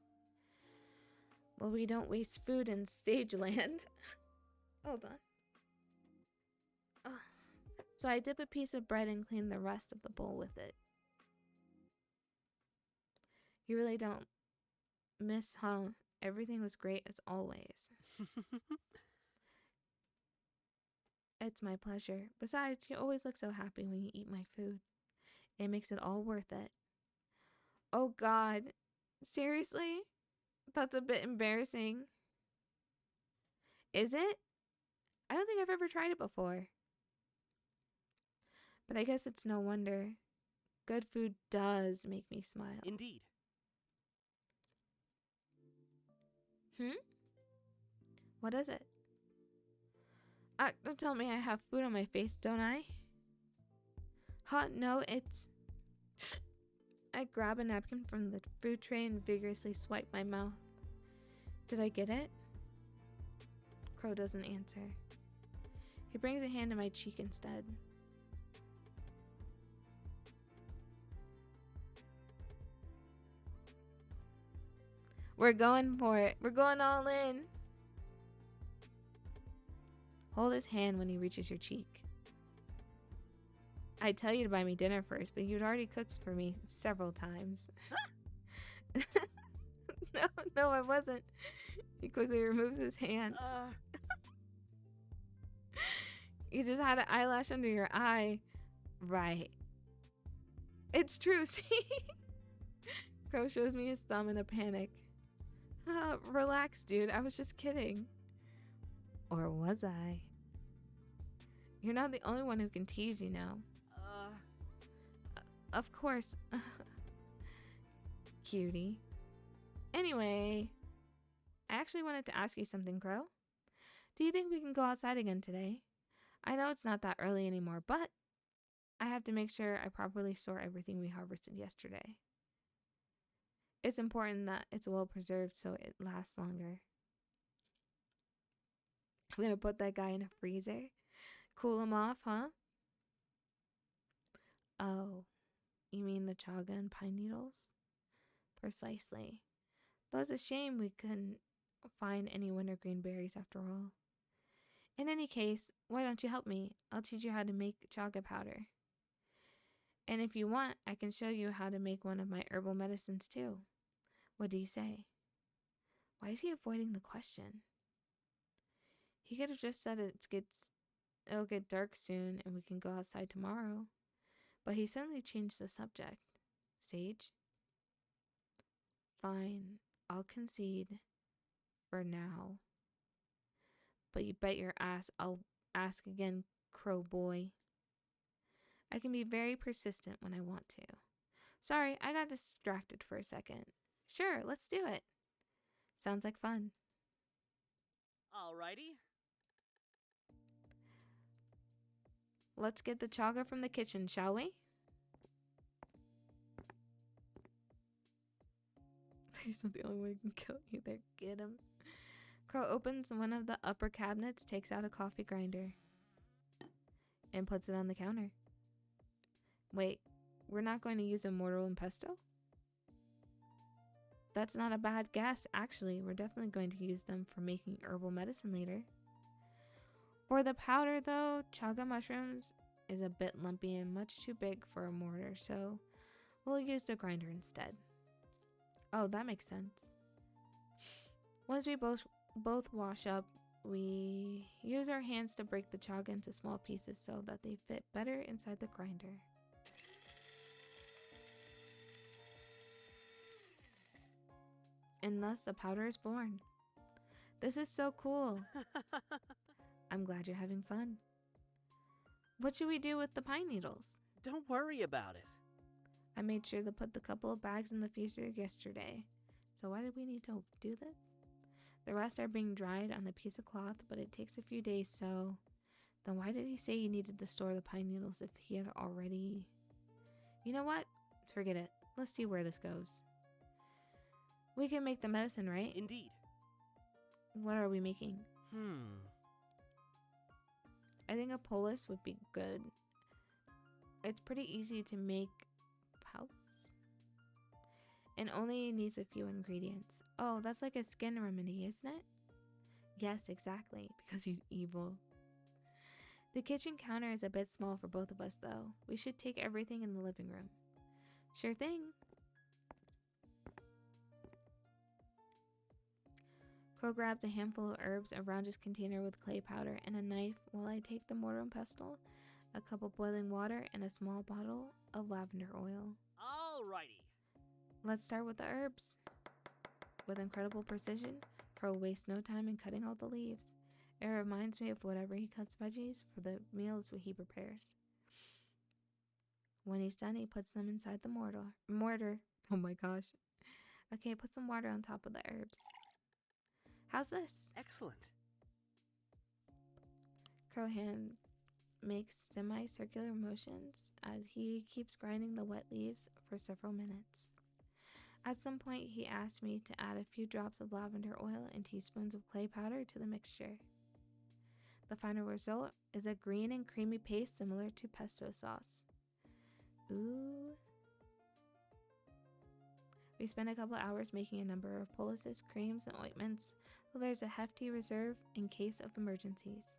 Well, we don't waste food in stage land. Hold on. So I dip a piece of bread and clean the rest of the bowl with it. You really don't miss, huh? Everything was great as always. It's my pleasure. Besides, you always look so happy when you eat my food. It makes it all worth it. Oh God. Seriously? That's a bit embarrassing. Is it? I don't think I've ever tried it before. But I guess it's no wonder. Good food does make me smile. Indeed. What is it? Don't tell me I have food on my face, don't I? Huh, no, it's... I grab a napkin from the food tray and vigorously swipe my mouth. Did I get it? Crow doesn't answer. He brings a hand to my cheek instead. We're going for it. We're going all in. Hold his hand when he reaches your cheek. I'd tell you to buy me dinner first, but you'd already cooked for me several times. No, I wasn't. He quickly removes his hand. You just had an eyelash under your eye. Right. It's true, see? Crow shows me his thumb in a panic. Relax, dude. I was just kidding. Or was I? You're not the only one who can tease, you know. Of course. Cutie. Anyway, I actually wanted to ask you something, Crow. Do you think we can go outside again today? I know it's not that early anymore, but I have to make sure I properly store everything we harvested yesterday. It's important that it's well preserved so it lasts longer. I'm gonna put that guy in a freezer. Cool him off, huh? Oh, you mean the chaga and pine needles? Precisely. Though it's a shame we couldn't find any wintergreen berries after all. In any case, why don't you help me? I'll teach you how to make chaga powder. And if you want, I can show you how to make one of my herbal medicines too. What do you say? Why is he avoiding the question? He could have just said it'll get dark soon and we can go outside tomorrow. But he suddenly changed the subject. Sage? Fine, I'll concede. For now. But you bet your ass I'll ask again, crow boy. I can be very persistent when I want to. Sorry, I got distracted for a second. Sure, let's do it. Sounds like fun. Alrighty. Let's get the chaga from the kitchen, shall we? He's not the only one who can kill you there. Get him. Crow opens one of the upper cabinets, takes out a coffee grinder, and puts it on the counter. Wait, we're not going to use a mortar and pesto? That's not a bad guess, actually. We're definitely going to use them for making herbal medicine later. For the powder, though, chaga mushrooms is a bit lumpy and much too big for a mortar, so we'll use the grinder instead. Oh, that makes sense. Once we both wash up, we use our hands to break the chaga into small pieces so that they fit better inside the grinder. And thus the powder is born. This is so cool. I'm glad you're having fun. What should we do with the pine needles? Don't worry about it. I made sure to put the couple of bags in the freezer yesterday. So why did we need to do this? The rest are being dried on a piece of cloth, but it takes a few days, so... Then why did he say he needed to store the pine needles if he had already... You know what? Forget it. Let's see where this goes. We can make the medicine, right? Indeed. What are we making? I think a poultice would be good. It's pretty easy to make pouts. And only needs a few ingredients. Oh, that's like a skin remedy, isn't it? Yes, exactly, because he's evil. The kitchen counter is a bit small for both of us, though. We should take everything in the living room. Sure thing. Crow grabs a handful of herbs, a roundish container with clay powder, and a knife, while I take the mortar and pestle, a cup of boiling water, and a small bottle of lavender oil. Alrighty. Let's start with the herbs. With incredible precision, Crow wastes no time in cutting all the leaves. It reminds me of whatever he cuts veggies for the meals he prepares. When he's done, he puts them inside the mortar. Oh my gosh. Okay, put some water on top of the herbs. How's this? Excellent. Crow hand makes semicircular motions as he keeps grinding the wet leaves for several minutes. At some point, he asked me to add a few drops of lavender oil and teaspoons of clay powder to the mixture. The final result is a green and creamy paste similar to pesto sauce. Ooh. We spent a couple hours making a number of poultices, creams, and ointments, so there's a hefty reserve in case of emergencies.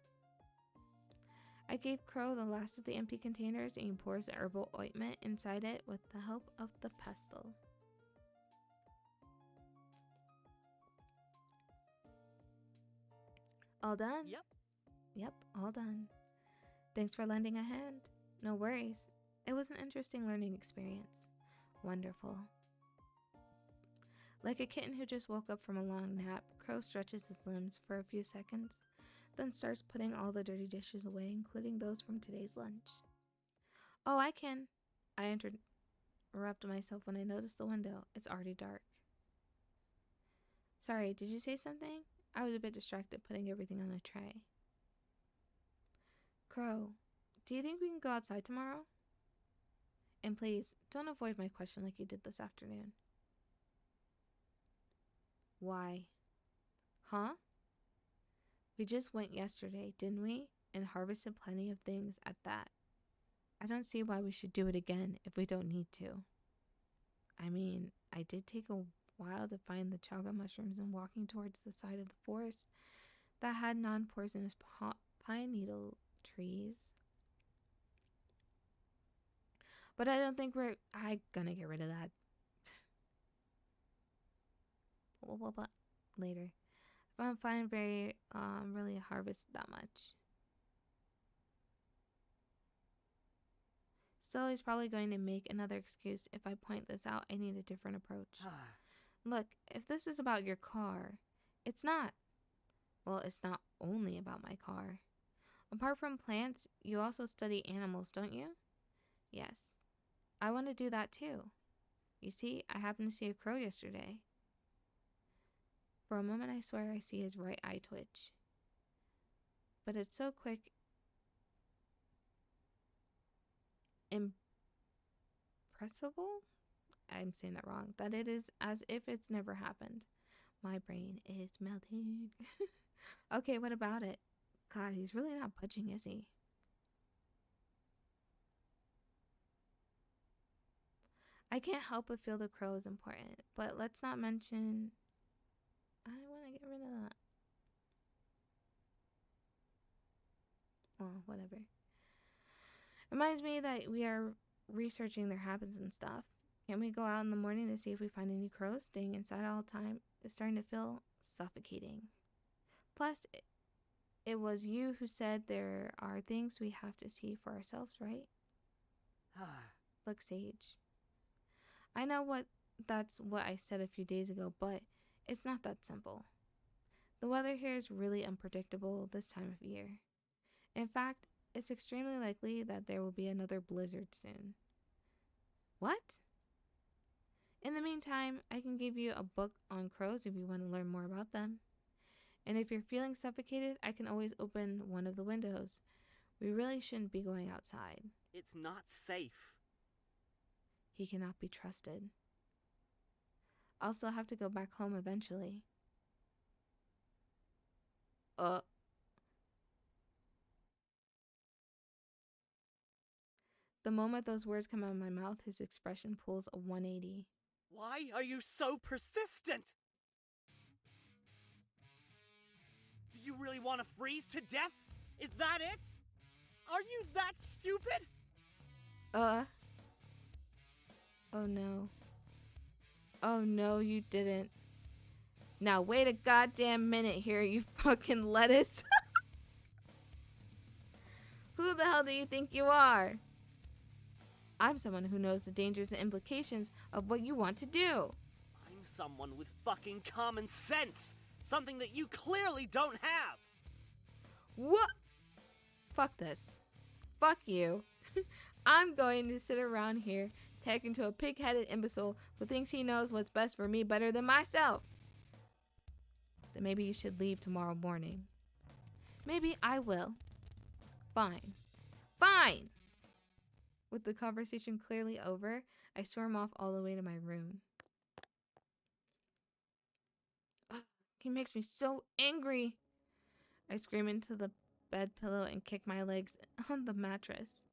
I gave Crow the last of the empty containers and he pours the herbal ointment inside it with the help of the pestle. All done? Yep, all done. Thanks for lending a hand. No worries. It was an interesting learning experience. Wonderful. Like a kitten who just woke up from a long nap, Crow stretches his limbs for a few seconds, then starts putting all the dirty dishes away, including those from today's lunch. Oh, I can. I interrupted myself when I noticed the window. It's already dark. Sorry, did you say something? I was a bit distracted putting everything on a tray. Crow, do you think we can go outside tomorrow? And please, don't avoid my question like you did this afternoon. Why? Huh? We just went yesterday, didn't we? And harvested plenty of things at that. I don't see why we should do it again if we don't need to. I mean, I did take a while to find the chaga mushrooms and walking towards the side of the forest that had non-poisonous pine needle trees. But I don't think I'm gonna get rid of that. Later. If I'm fine, very, really harvest that much. Still, he's probably going to make another excuse if I point this out. I need a different approach. Look, if this is about your car, it's not. Well, it's not only about my car. Apart from plants, you also study animals, don't you? Yes. I want to do that too. You see, I happened to see a crow yesterday. For a moment, I swear I see his right eye twitch. But it's so quick. Impressible? I'm saying that wrong. That it is as if it's never happened. My brain is melting. Okay, what about it? God, he's really not budging, is he? I can't help but feel the crow is important, but let's not mention... I want to get rid of that. Well, whatever. Reminds me that we are researching their habits and stuff. Can't we go out in the morning to see if we find any crows? Staying inside all the time is starting to feel suffocating. Plus, it was you who said there are things we have to see for ourselves, right? Look, Sage. I know that's what I said a few days ago, but it's not that simple. The weather here is really unpredictable this time of year. In fact, it's extremely likely that there will be another blizzard soon. What? In the meantime, I can give you a book on crows if you want to learn more about them. And if you're feeling suffocated, I can always open one of the windows. We really shouldn't be going outside. It's not safe. He cannot be trusted. I'll still have to go back home eventually. The moment those words come out of my mouth, his expression pulls a 180. Why are you so persistent? Do you really want to freeze to death? Is that it? Are you that stupid? Oh no. Oh no, you didn't. Now wait a goddamn minute here, you fucking lettuce. Who the hell do you think you are? I'm someone who knows the dangers and implications of what you want to do. I'm someone with fucking common sense. Something that you clearly don't have. What? Fuck this. Fuck you. I'm going to sit around here talking to a pig-headed imbecile who thinks he knows what's best for me better than myself. Then maybe you should leave tomorrow morning. Maybe I will. Fine. Fine! With the conversation clearly over, I storm off all the way to my room. He makes me so angry. I scream into the bed pillow and kick my legs on the mattress.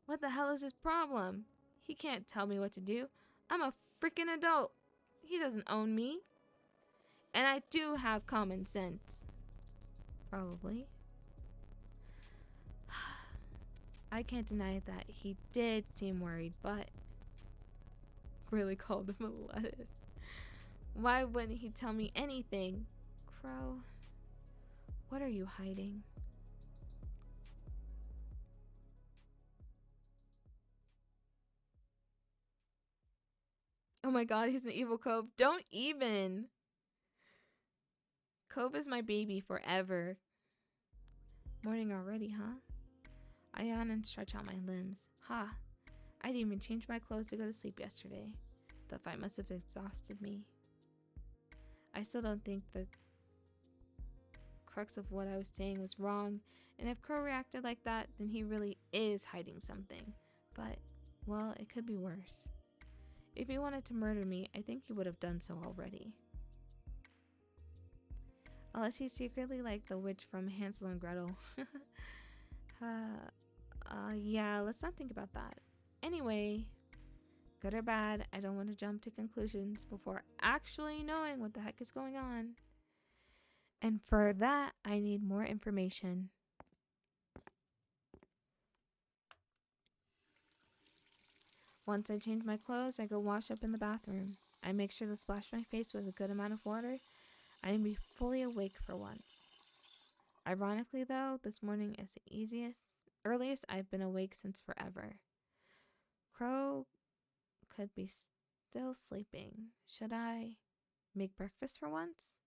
What the hell is his problem? He can't tell me what to do. I'm a freaking adult. He doesn't own me. And I do have common sense. Probably. I can't deny that he did seem worried, but really called him a lettuce. Why wouldn't he tell me anything? Crow, what are you hiding? Oh my god, he's an evil Cove. Don't even. Cove is my baby forever. Morning already, huh? I yawn and stretch out my limbs. Ha! I didn't even change my clothes to go to sleep yesterday. The fight must have exhausted me. I still don't think the crux of what I was saying was wrong, and if Crow reacted like that, then he really is hiding something. But, well, it could be worse. If he wanted to murder me, I think he would have done so already. Unless he's secretly like the witch from Hansel and Gretel. Yeah, let's not think about that. Anyway, good or bad, I don't want to jump to conclusions before actually knowing what the heck is going on. And for that, I need more information. Once I change my clothes, I go wash up in the bathroom. I make sure to splash my face with a good amount of water. I am be fully awake for once. Ironically, though, this morning is the earliest I've been awake since forever. Crow could be still sleeping. Should I make breakfast for once?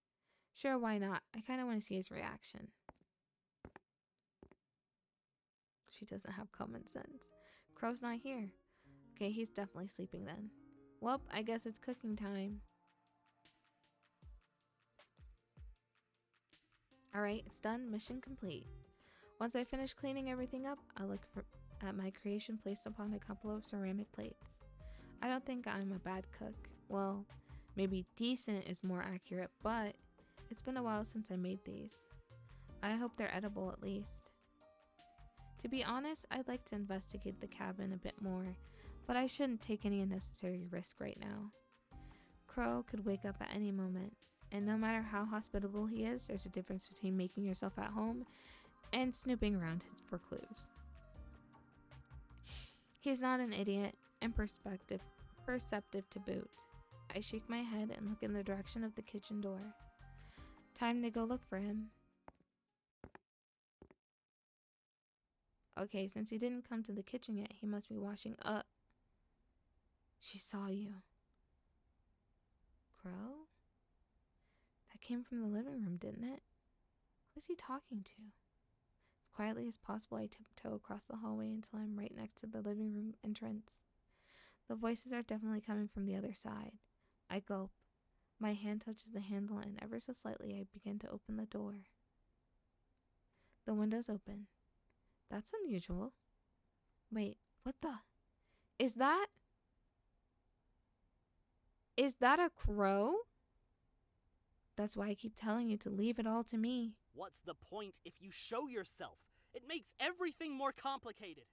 Sure, why not? I kind of want to see his reaction. She doesn't have common sense. Crow's not here. Okay, he's definitely sleeping then. Well, I guess it's cooking time. Alright, it's done. Mission complete. Once I finish cleaning everything up, I look at my creation placed upon a couple of ceramic plates. I don't think I'm a bad cook. Well, maybe decent is more accurate, but it's been a while since I made these. I hope they're edible at least. To be honest, I'd like to investigate the cabin a bit more, but I shouldn't take any unnecessary risk right now. Crow could wake up at any moment, and no matter how hospitable he is, there's a difference between making yourself at home and snooping around for clues. He's not an idiot and perceptive to boot. I shake my head and look in the direction of the kitchen door. Time to go look for him. Okay, since he didn't come to the kitchen yet, he must be washing up. She saw you. Crow? That came from the living room, didn't it? Who's he talking to? As quietly as possible, I tiptoe across the hallway until I'm right next to the living room entrance. The voices are definitely coming from the other side. I gulp. My hand touches the handle, and ever so slightly I begin to open the door. The window's open. That's unusual. Wait, what the? Is that a crow? That's why I keep telling you to leave it all to me. What's the point if you show yourself? It makes everything more complicated.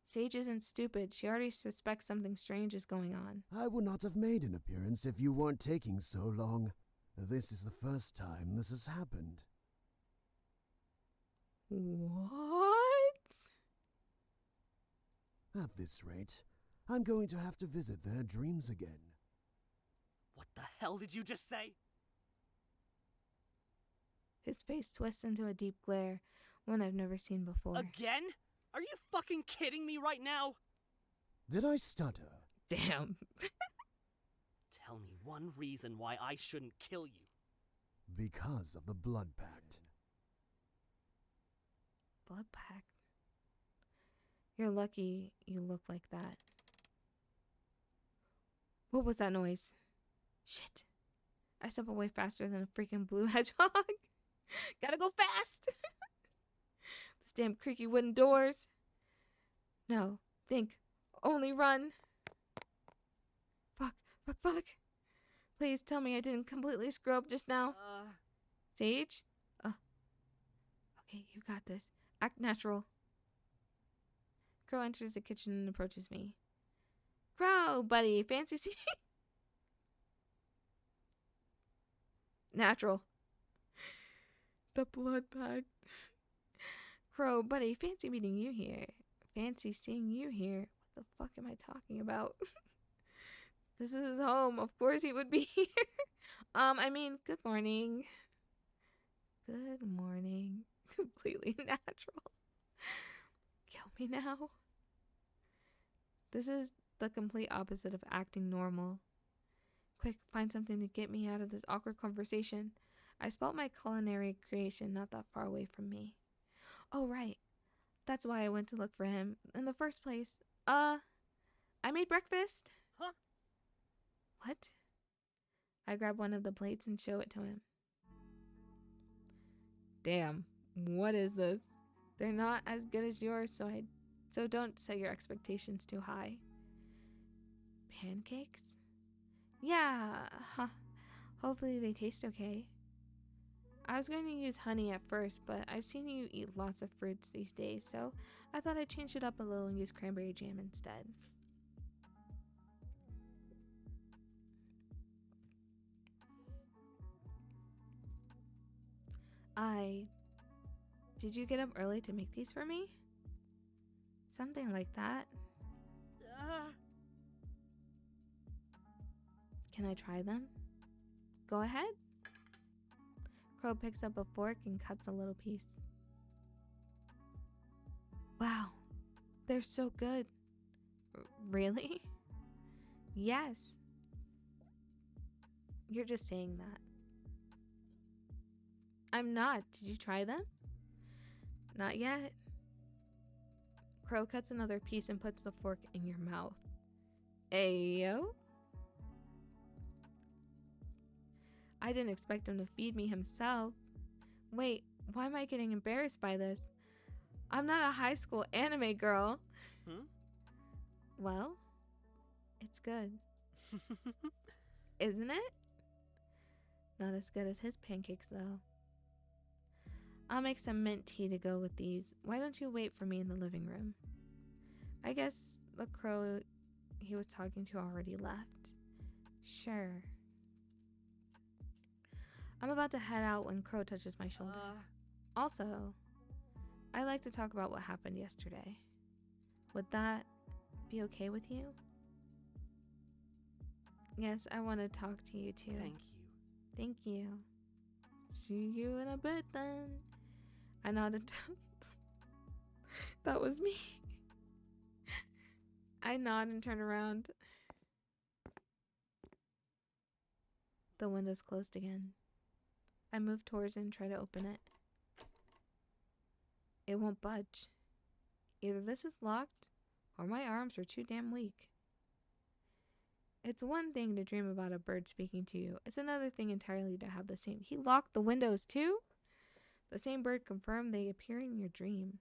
Sage isn't stupid. She already suspects something strange is going on. I would not have made an appearance if you weren't taking so long. This is the first time this has happened. What? At this rate, I'm going to have to visit their dreams again. What the hell did you just say? His face twists into a deep glare, one I've never seen before. Again? Are you fucking kidding me right now? Did I stutter? Damn. Tell me one reason why I shouldn't kill you. Because of the blood pact. Blood pact? You're lucky you look like that. What was that noise? Shit. I step away faster than a freaking blue hedgehog. Gotta go fast. This damn creaky wooden doors. No, think. Only run. Fuck. Please tell me I didn't completely screw up just now. Sage? Okay, you got this. Act natural. Crow enters the kitchen and approaches me. Crow, buddy, fancy seeing Natural. The blood pact. Crow, buddy, fancy meeting you here. Fancy seeing you here. What the fuck am I talking about? This is his home. Of course he would be here. Good morning. Good morning. Completely natural. Kill me now. This is the complete opposite of acting normal. Quick, find something to get me out of this awkward conversation. I spelt my culinary creation not that far away from me. Oh, right. That's why I went to look for him in the first place. I made breakfast. Huh? What? I grab one of the plates and show it to him. Damn, what is this? They're not as good as yours, so don't set your expectations too high. Pancakes? Yeah, hopefully they taste okay. I was going to use honey at first, but I've seen you eat lots of fruits these days, so I thought I'd change it up a little and use cranberry jam instead. Did you get up early to make these for me? Something like that. Can I try them? Go ahead. Crow picks up a fork and cuts a little piece. Wow, they're so good. Really? Yes. You're just saying that. I'm not. Did you try them? Not yet. Crow cuts another piece and puts the fork in your mouth. Ayo. I didn't expect him to feed me himself. Wait, why am I getting embarrassed by this? I'm not a high school anime girl. Well, it's good. Isn't it? Not as good as his pancakes, though. I'll make some mint tea to go with these. Why don't you wait for me in the living room? I guess the crow he was talking to already left. Sure. I'm about to head out when Crow touches my shoulder. Also, I'd like to talk about what happened yesterday. Would that be okay with you? Yes, I want to talk to you too. Thank you. Thank you. See you in a bit then. I nodded. That was me. I nod and turn around. The window's closed again. I move towards it and try to open it. It won't budge. Either this is locked, or my arms are too damn weak. It's one thing to dream about a bird speaking to you. It's another thing entirely to have the same... He locked the windows too? The same bird confirmed they appear in your dream.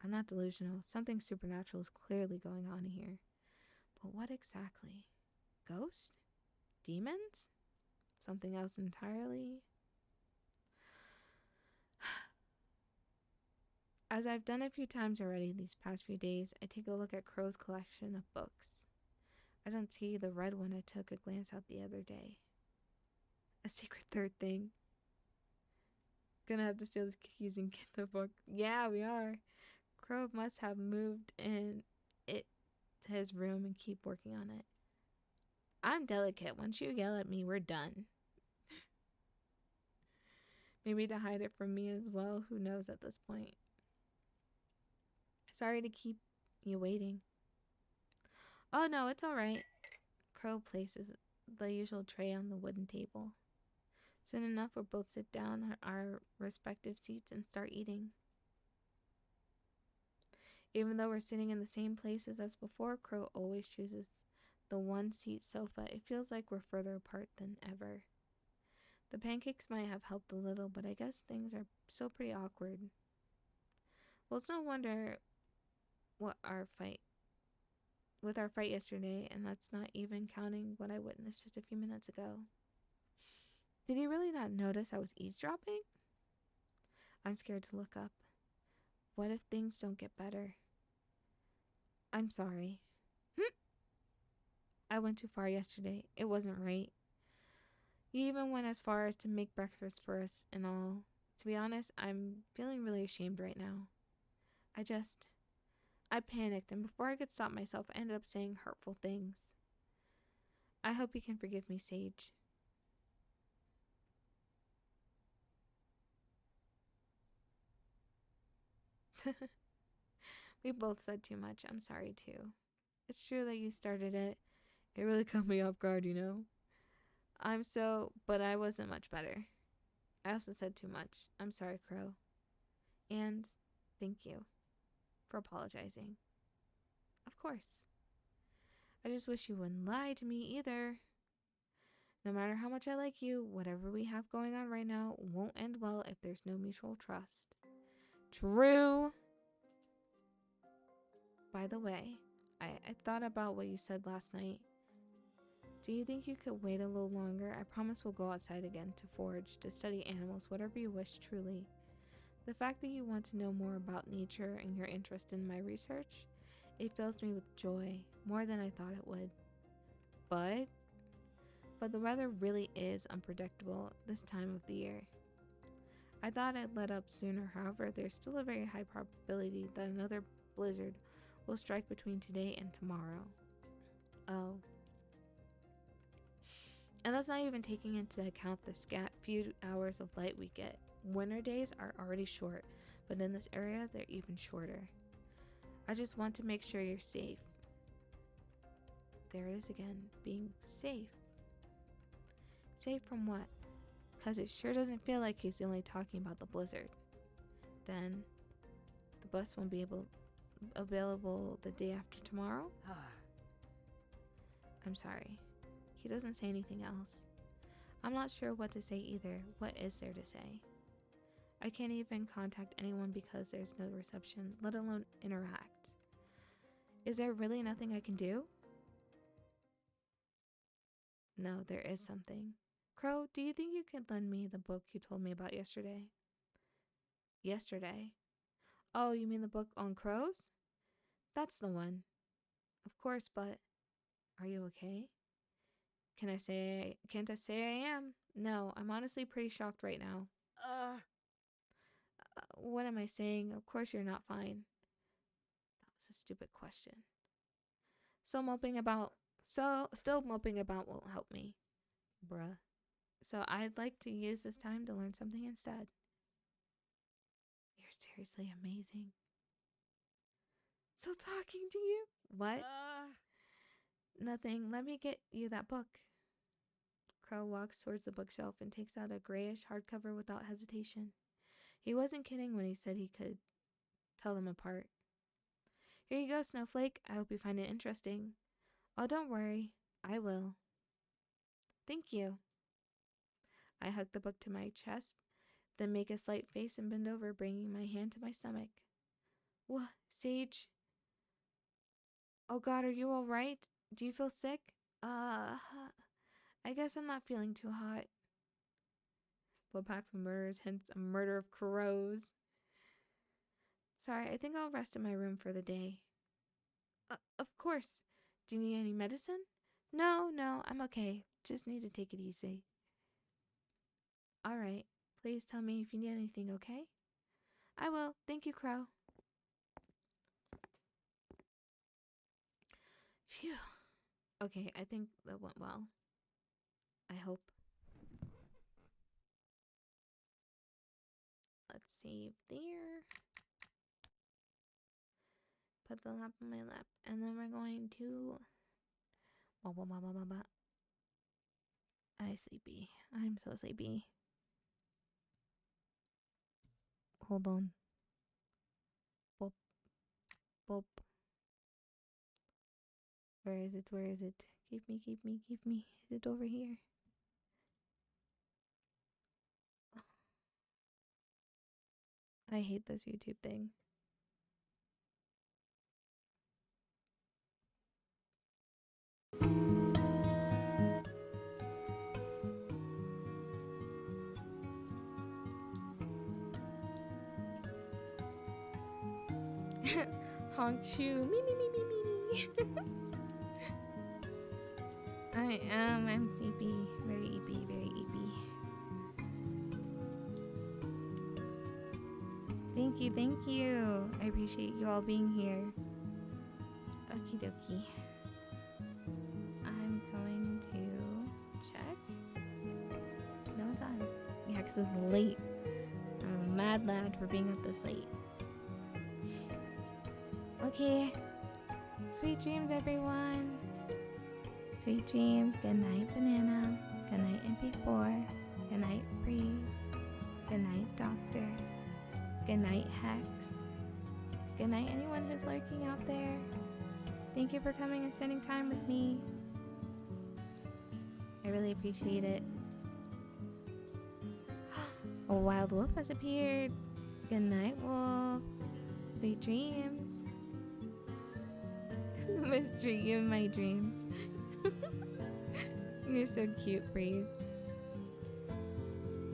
I'm not delusional. Something supernatural is clearly going on here. But what exactly? Ghost? Demons? Something else entirely? As I've done a few times already these past few days, I take a look at Crow's collection of books. I don't see the red one I took a glance at the other day. A secret third thing. Gonna have to steal his keys and get the book. Yeah, we are. Crow must have moved in it to his room and keep working on it. I'm delicate. Once you yell at me, we're done. Maybe to hide it from me as well. Who knows at this point? Sorry to keep you waiting. Oh no, it's alright. Crow places the usual tray on the wooden table. Soon enough, we'll both sit down at our respective seats and start eating. Even though we're sitting in the same places as before, Crow always chooses the one-seat sofa. It feels like we're further apart than ever. The pancakes might have helped a little, but I guess things are still pretty awkward. Well, it's no wonder with our fight yesterday, and that's not even counting what I witnessed just a few minutes ago. Did he really not notice I was eavesdropping? I'm scared to look up. What if things don't get better? I'm sorry. I went too far yesterday. It wasn't right. You even went as far as to make breakfast for us and all. To be honest, I'm feeling really ashamed right now. I panicked, and before I could stop myself, I ended up saying hurtful things. I hope you can forgive me, Sage. We both said too much. I'm sorry, too. It's true that you started it. It really caught me off guard, you know. But I wasn't much better. I also said too much. I'm sorry, Crow. And thank you for apologizing. Of course. I just wish you wouldn't lie to me either. No matter how much I like you, whatever we have going on right now won't end well if there's no mutual trust. True. By the way, I thought about what you said last night. Do you think you could wait a little longer? I promise we'll go outside again to forage, to study animals, whatever you wish, truly. The fact that you want to know more about nature and your interest in my research, it fills me with joy, more than I thought it would. But the weather really is unpredictable this time of the year. I thought I'd let up sooner, however, there's still a very high probability that another blizzard will strike between today and tomorrow. Oh. And that's not even taking into account the few hours of light we get. Winter days are already short, but in this area, they're even shorter. I just want to make sure you're safe. There it is again, being safe. Safe from what? Because it sure doesn't feel like he's only talking about the blizzard. Then, the bus won't be available the day after tomorrow? I'm sorry. He doesn't say anything else. I'm not sure what to say either. What is there to say? I can't even contact anyone because there's no reception, let alone interact. Is there really nothing I can do? No, there is something. Crow, do you think you could lend me the book you told me about yesterday? Yesterday? Oh, you mean the book on crows? That's the one. Of course, but are you okay? Can't I say I am? No, I'm honestly pretty shocked right now. What am I saying? Of course you're not fine. That was a stupid question. Still moping about won't help me. Bruh. So I'd like to use this time to learn something instead. You're seriously amazing. Still talking to you? What? Nothing. Let me get you that book. Crow walks towards the bookshelf and takes out a grayish hardcover without hesitation. He wasn't kidding when he said he could tell them apart. Here you go, Snowflake. I hope you find it interesting. Oh, don't worry. I will. Thank you. I hug the book to my chest, then make a slight face and bend over, bringing my hand to my stomach. What, Sage? Oh God, are you all right? Do you feel sick? I guess I'm not feeling too hot. Blood packs of murders, hence a murder of crows. Sorry, I think I'll rest in my room for the day. Of course. Do you need any medicine? No, I'm okay. Just need to take it easy. All right. Please tell me if you need anything, okay? I will. Thank you, Crow. Phew. Okay, I think that went well. I hope. Let's save there. Put the lap on my lap. And then we're going to... I'm sleepy. I'm so sleepy. Hold on. Bop. Bop. Where is it? Where is it? Give me. Is it over here? I hate this YouTube thing. Honk shoe. Me. I'm sleepy. Very eepy, very eepy. Thank you. I appreciate you all being here. Okie dokie. I'm going to check. No, it's on. Yeah, because it's late. I'm a mad lad for being up this late. Okay. Sweet dreams, everyone. Sweet dreams. Good night, Banana. Good night, MP4. Good night, Breeze. Good night, Doctor. Good night, Hex. Good night, anyone who's lurking out there. Thank you for coming and spending time with me. I really appreciate it. A wild wolf has appeared. Good night, wolf. Sweet dreams. Mystery, you in my dreams. You're so cute, Breeze.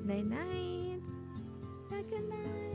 Night night. Good night.